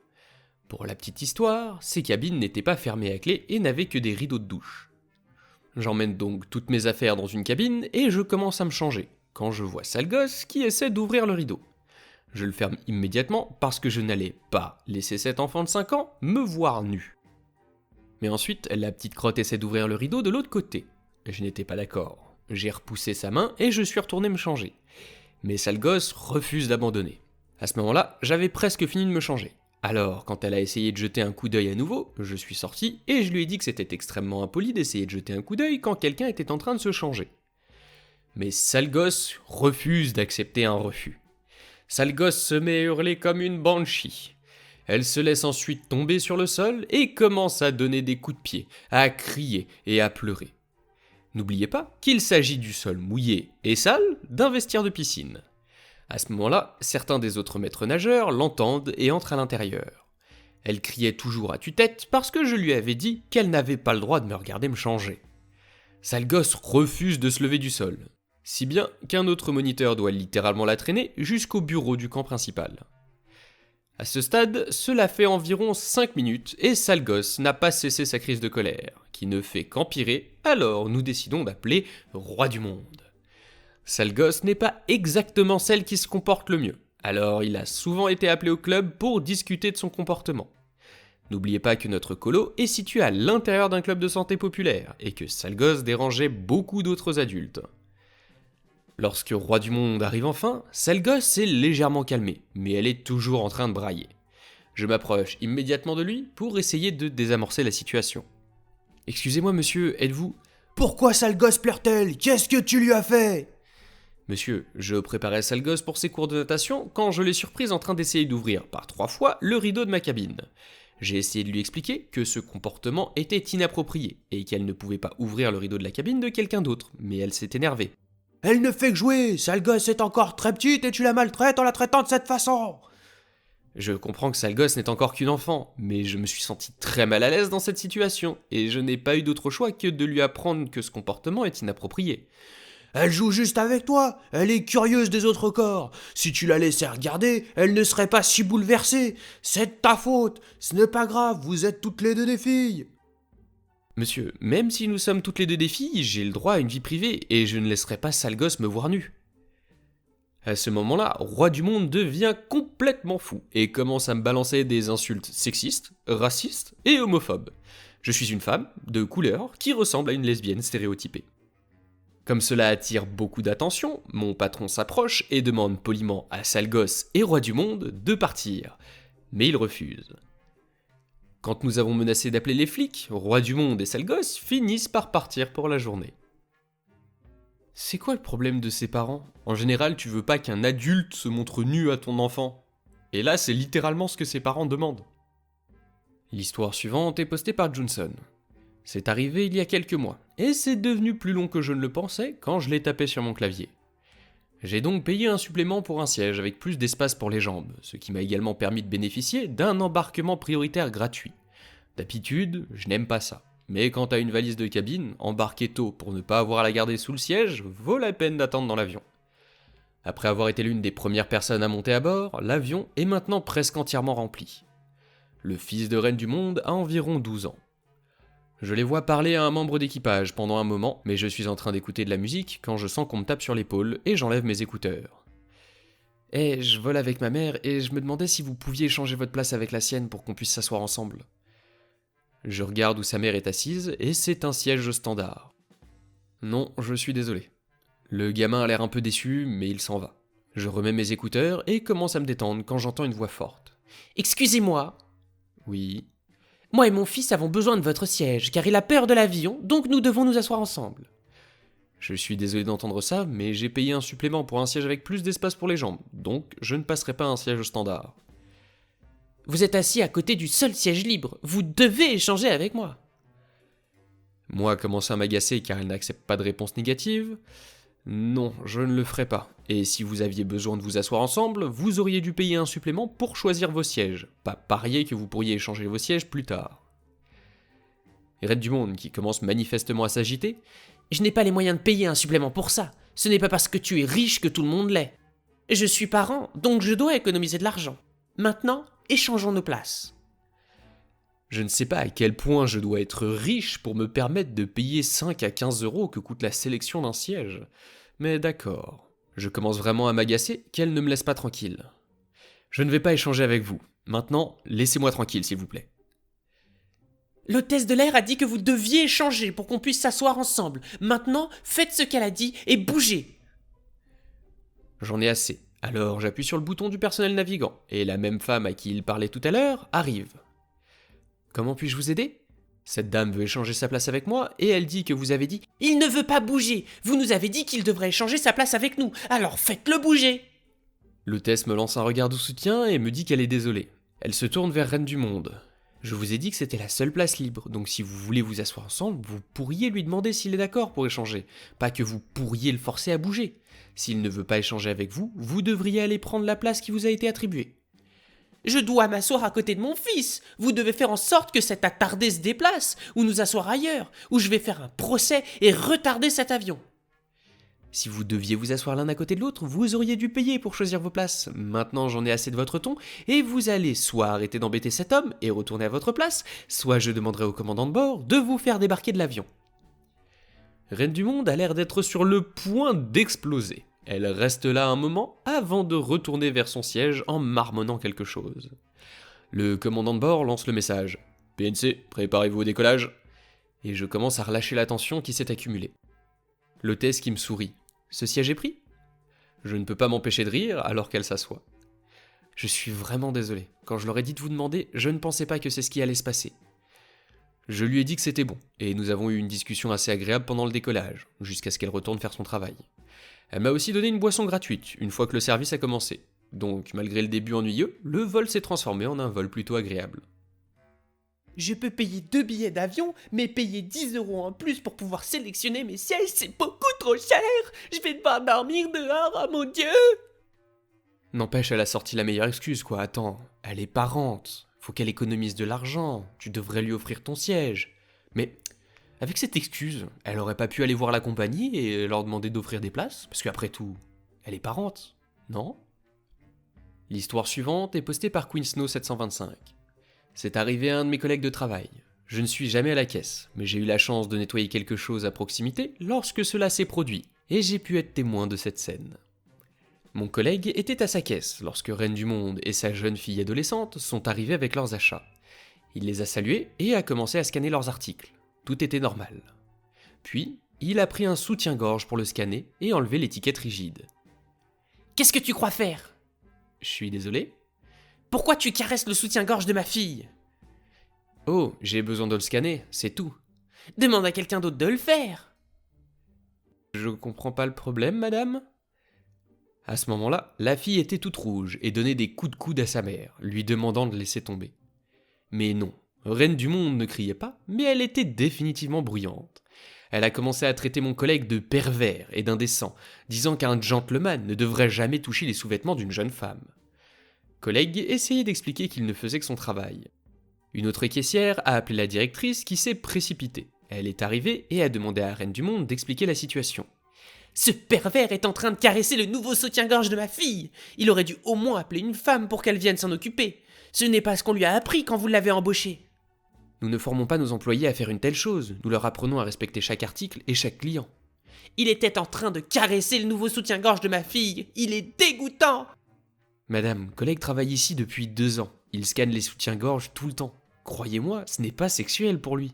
Pour la petite histoire, ces cabines n'étaient pas fermées à clé et n'avaient que des rideaux de douche. J'emmène donc toutes mes affaires dans une cabine et je commence à me changer, quand je vois sale gosse qui essaie d'ouvrir le rideau. Je le ferme immédiatement parce que je n'allais pas laisser cet enfant de 5 ans me voir nu. Mais ensuite, la petite crotte essaie d'ouvrir le rideau de l'autre côté. Je n'étais pas d'accord. J'ai repoussé sa main et je suis retourné me changer. Mais sale gosse refuse d'abandonner. À ce moment-là, j'avais presque fini de me changer. Alors, quand elle a essayé de jeter un coup d'œil à nouveau, je suis sorti et je lui ai dit que c'était extrêmement impoli d'essayer de jeter un coup d'œil quand quelqu'un était en train de se changer. Mais sale gosse refuse d'accepter un refus. Sale gosse se met à hurler comme une banshee. Elle se laisse ensuite tomber sur le sol et commence à donner des coups de pied, à crier et à pleurer. N'oubliez pas qu'il s'agit du sol mouillé et sale d'un vestiaire de piscine. À ce moment-là, certains des autres maîtres nageurs l'entendent et entrent à l'intérieur. Elle criait toujours à tue-tête parce que je lui avais dit qu'elle n'avait pas le droit de me regarder me changer. Sale gosse refuse de se lever du sol. Si bien qu'un autre moniteur doit littéralement la traîner jusqu'au bureau du camp principal. À ce stade, cela fait environ 5 minutes et sale gosse n'a pas cessé sa crise de colère, qui ne fait qu'empirer, alors nous décidons d'appeler Roi du Monde. Sale gosse n'est pas exactement celle qui se comporte le mieux, alors il a souvent été appelé au club pour discuter de son comportement. N'oubliez pas que notre colo est situé à l'intérieur d'un club de santé populaire et que sale gosse dérangeait beaucoup d'autres adultes. Lorsque Roi du Monde arrive enfin, sale gosse s'est légèrement calmée, mais elle est toujours en train de brailler. Je m'approche immédiatement de lui pour essayer de désamorcer la situation. « Excusez-moi monsieur, êtes-vous Pourquoi sale gosse pleure-t-elle? Qu'est-ce que tu lui as fait? Monsieur, je préparais sale gosse pour ses cours de natation quand je l'ai surprise en train d'essayer d'ouvrir par 3 fois le rideau de ma cabine. J'ai essayé de lui expliquer que ce comportement était inapproprié et qu'elle ne pouvait pas ouvrir le rideau de la cabine de quelqu'un d'autre, mais elle s'est énervée. Elle ne fait que jouer, sale gosse est encore très petite et tu la maltraites en la traitant de cette façon. Je comprends que sale gosse n'est encore qu'une enfant, mais je me suis senti très mal à l'aise dans cette situation, et je n'ai pas eu d'autre choix que de lui apprendre que ce comportement est inapproprié. Elle joue juste avec toi, elle est curieuse des autres corps. Si tu la laissais regarder, elle ne serait pas si bouleversée. C'est de ta faute, ce n'est pas grave, vous êtes toutes les deux des filles. Monsieur, même si nous sommes toutes les deux des filles, j'ai le droit à une vie privée, et je ne laisserai pas sale gosse me voir nu. À ce moment-là, Roi du Monde devient complètement fou, et commence à me balancer des insultes sexistes, racistes et homophobes. Je suis une femme, de couleur, qui ressemble à une lesbienne stéréotypée. Comme cela attire beaucoup d'attention, mon patron s'approche et demande poliment à sale gosse et Roi du Monde de partir. Mais il refuse. Quand nous avons menacé d'appeler les flics, Roi du Monde et sale gosse finissent par partir pour la journée. C'est quoi le problème de ses parents? En général, tu veux pas qu'un adulte se montre nu à ton enfant. Et là, c'est littéralement ce que ses parents demandent. L'histoire suivante est postée par Johnson. C'est arrivé il y a quelques mois, et c'est devenu plus long que je ne le pensais quand je l'ai tapé sur mon clavier. J'ai donc payé un supplément pour un siège avec plus d'espace pour les jambes, ce qui m'a également permis de bénéficier d'un embarquement prioritaire gratuit. D'habitude, je n'aime pas ça, mais quand t'as une valise de cabine, embarquer tôt pour ne pas avoir à la garder sous le siège vaut la peine d'attendre dans l'avion. Après avoir été l'une des premières personnes à monter à bord, l'avion est maintenant presque entièrement rempli. Le fils de reine du monde a environ 12 ans. Je les vois parler à un membre d'équipage pendant un moment, mais je suis en train d'écouter de la musique quand je sens qu'on me tape sur l'épaule et j'enlève mes écouteurs. Je vole avec ma mère et je me demandais si vous pouviez échanger votre place avec la sienne pour qu'on puisse s'asseoir ensemble. Je regarde où sa mère est assise et c'est un siège standard. Non, je suis désolé. Le gamin a l'air un peu déçu, mais il s'en va. Je remets mes écouteurs et commence à me détendre quand j'entends une voix forte. Excusez-moi, Oui. moi et mon fils avons besoin de votre siège, car il a peur de l'avion, donc nous devons nous asseoir ensemble. Je suis désolé d'entendre ça, mais j'ai payé un supplément pour un siège avec plus d'espace pour les jambes, donc je ne passerai pas un siège standard. Vous êtes assis à côté du seul siège libre, vous devez échanger avec moi. Moi commence à m'agacer car elle n'accepte pas de réponse négative. Non, je ne le ferai pas. Et si vous aviez besoin de vous asseoir ensemble, vous auriez dû payer un supplément pour choisir vos sièges, pas parier que vous pourriez échanger vos sièges plus tard. Red du Monde, qui commence manifestement à s'agiter. Je n'ai pas les moyens de payer un supplément pour ça. Ce n'est pas parce que tu es riche que tout le monde l'est. Je suis parent, donc je dois économiser de l'argent. Maintenant, échangeons nos places. Je ne sais pas à quel point je dois être riche pour me permettre de payer 5 à 15 euros que coûte la sélection d'un siège. Mais d'accord. Je commence vraiment à m'agacer qu'elle ne me laisse pas tranquille. Je ne vais pas échanger avec vous. Maintenant, laissez-moi tranquille, s'il vous plaît. L'hôtesse de l'air a dit que vous deviez échanger pour qu'on puisse s'asseoir ensemble. Maintenant, faites ce qu'elle a dit et bougez. J'en ai assez. Alors j'appuie sur le bouton du personnel navigant, et la même femme à qui il parlait tout à l'heure arrive. Comment puis-je vous aider? Cette dame veut échanger sa place avec moi, et elle dit que vous avez dit « Il ne veut pas bouger. Vous nous avez dit qu'il devrait échanger sa place avec nous. Alors faites-le bouger !» L'hôtesse me lance un regard de soutien et me dit qu'elle est désolée. Elle se tourne vers Reine du Monde. Je vous ai dit que c'était la seule place libre, donc si vous voulez vous asseoir ensemble, vous pourriez lui demander s'il est d'accord pour échanger, pas que vous pourriez le forcer à bouger. S'il ne veut pas échanger avec vous, vous devriez aller prendre la place qui vous a été attribuée. Je dois m'asseoir à côté de mon fils. Vous devez faire en sorte que cet attardé se déplace, ou nous asseoir ailleurs, ou je vais faire un procès et retarder cet avion. Si vous deviez vous asseoir l'un à côté de l'autre, vous auriez dû payer pour choisir vos places. Maintenant j'en ai assez de votre ton, et vous allez soit arrêter d'embêter cet homme et retourner à votre place, soit je demanderai au commandant de bord de vous faire débarquer de l'avion. Reine du Monde a l'air d'être sur le point d'exploser. Elle reste là un moment avant de retourner vers son siège en marmonnant quelque chose. Le commandant de bord lance le message. « PNC, préparez-vous au décollage !» Et je commence à relâcher la tension qui s'est accumulée. L'hôtesse qui me sourit. « Ce siège est pris ?» Je ne peux pas m'empêcher de rire alors qu'elle s'assoit. Je suis vraiment désolé. Quand je leur ai dit de vous demander, je ne pensais pas que c'est ce qui allait se passer. Je lui ai dit que c'était bon, et nous avons eu une discussion assez agréable pendant le décollage, jusqu'à ce qu'elle retourne faire son travail. Elle m'a aussi donné une boisson gratuite, une fois que le service a commencé. Donc, malgré le début ennuyeux, le vol s'est transformé en un vol plutôt agréable. Je peux payer 2 billets d'avion, mais payer 10 € en plus pour pouvoir sélectionner mes sièges, c'est beaucoup trop cher. Je vais devoir dormir dehors, oh mon Dieu. N'empêche, elle a sorti la meilleure excuse, quoi. Attends, elle est parente. Faut qu'elle économise de l'argent. Tu devrais lui offrir ton siège. Mais avec cette excuse, elle aurait pas pu aller voir la compagnie et leur demander d'offrir des places? Parce qu'après tout, elle est parente, non? L'histoire suivante est postée par QueenSnow725. C'est arrivé à un de mes collègues de travail. Je ne suis jamais à la caisse, mais j'ai eu la chance de nettoyer quelque chose à proximité lorsque cela s'est produit, et j'ai pu être témoin de cette scène. Mon collègue était à sa caisse lorsque Reine du Monde et sa jeune fille adolescente sont arrivés avec leurs achats. Il les a salués et a commencé à scanner leurs articles. Tout était normal. Puis, il a pris un soutien-gorge pour le scanner et enlever l'étiquette rigide. Qu'est-ce que tu crois faire? Je suis désolé. Pourquoi tu caresses le soutien-gorge de ma fille? Oh, j'ai besoin de le scanner, c'est tout. Demande à quelqu'un d'autre de le faire. Je comprends pas le problème, madame. À ce moment-là, la fille était toute rouge et donnait des coups de coude à sa mère, lui demandant de laisser tomber. Mais non, Reine du Monde ne criait pas, mais elle était définitivement bruyante. Elle a commencé à traiter mon collègue de pervers et d'indécent, disant qu'un gentleman ne devrait jamais toucher les sous-vêtements d'une jeune femme. Collègue essayait d'expliquer qu'il ne faisait que son travail. Une autre caissière a appelé la directrice qui s'est précipitée. Elle est arrivée et a demandé à Reine du Monde d'expliquer la situation. Ce pervers est en train de caresser le nouveau soutien-gorge de ma fille. Il aurait dû au moins appeler une femme pour qu'elle vienne s'en occuper. Ce n'est pas ce qu'on lui a appris quand vous l'avez embauché. Nous ne formons pas nos employés à faire une telle chose, nous leur apprenons à respecter chaque article et chaque client. Il était en train de caresser le nouveau soutien-gorge de ma fille. Il est dégoûtant. Madame, collègue travaille ici depuis 2 ans. Il scanne les soutiens-gorge tout le temps. Croyez-moi, ce n'est pas sexuel pour lui.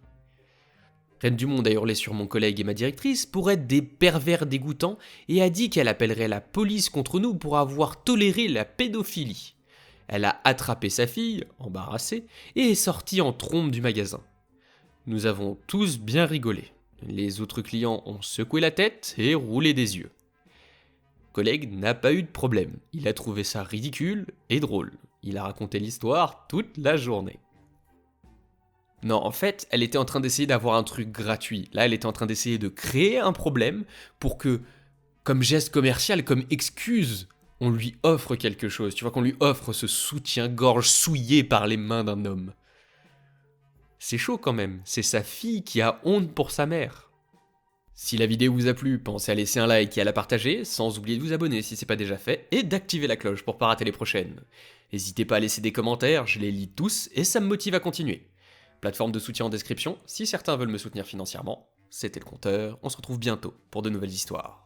Reine du Monde a hurlé sur mon collègue et ma directrice pour être des pervers dégoûtants et a dit qu'elle appellerait la police contre nous pour avoir toléré la pédophilie. Elle a attrapé sa fille, embarrassée, et est sortie en trombe du magasin. Nous avons tous bien rigolé. Les autres clients ont secoué la tête et roulé des yeux. Collègue n'a pas eu de problème. Il a trouvé ça ridicule et drôle. Il a raconté l'histoire toute la journée. Non, en fait, elle était en train d'essayer d'avoir un truc gratuit. Là, elle était en train d'essayer de créer un problème pour que, comme geste commercial, comme excuse, on lui offre quelque chose. Tu vois, qu'on lui offre ce soutien-gorge souillé par les mains d'un homme. C'est chaud quand même. C'est sa fille qui a honte pour sa mère. Si la vidéo vous a plu, pensez à laisser un like et à la partager, sans oublier de vous abonner si c'est pas déjà fait, et d'activer la cloche pour pas rater les prochaines. N'hésitez pas à laisser des commentaires, je les lis tous, et ça me motive à continuer. Plateforme de soutien en description, si certains veulent me soutenir financièrement. C'était le compteur, on se retrouve bientôt pour de nouvelles histoires.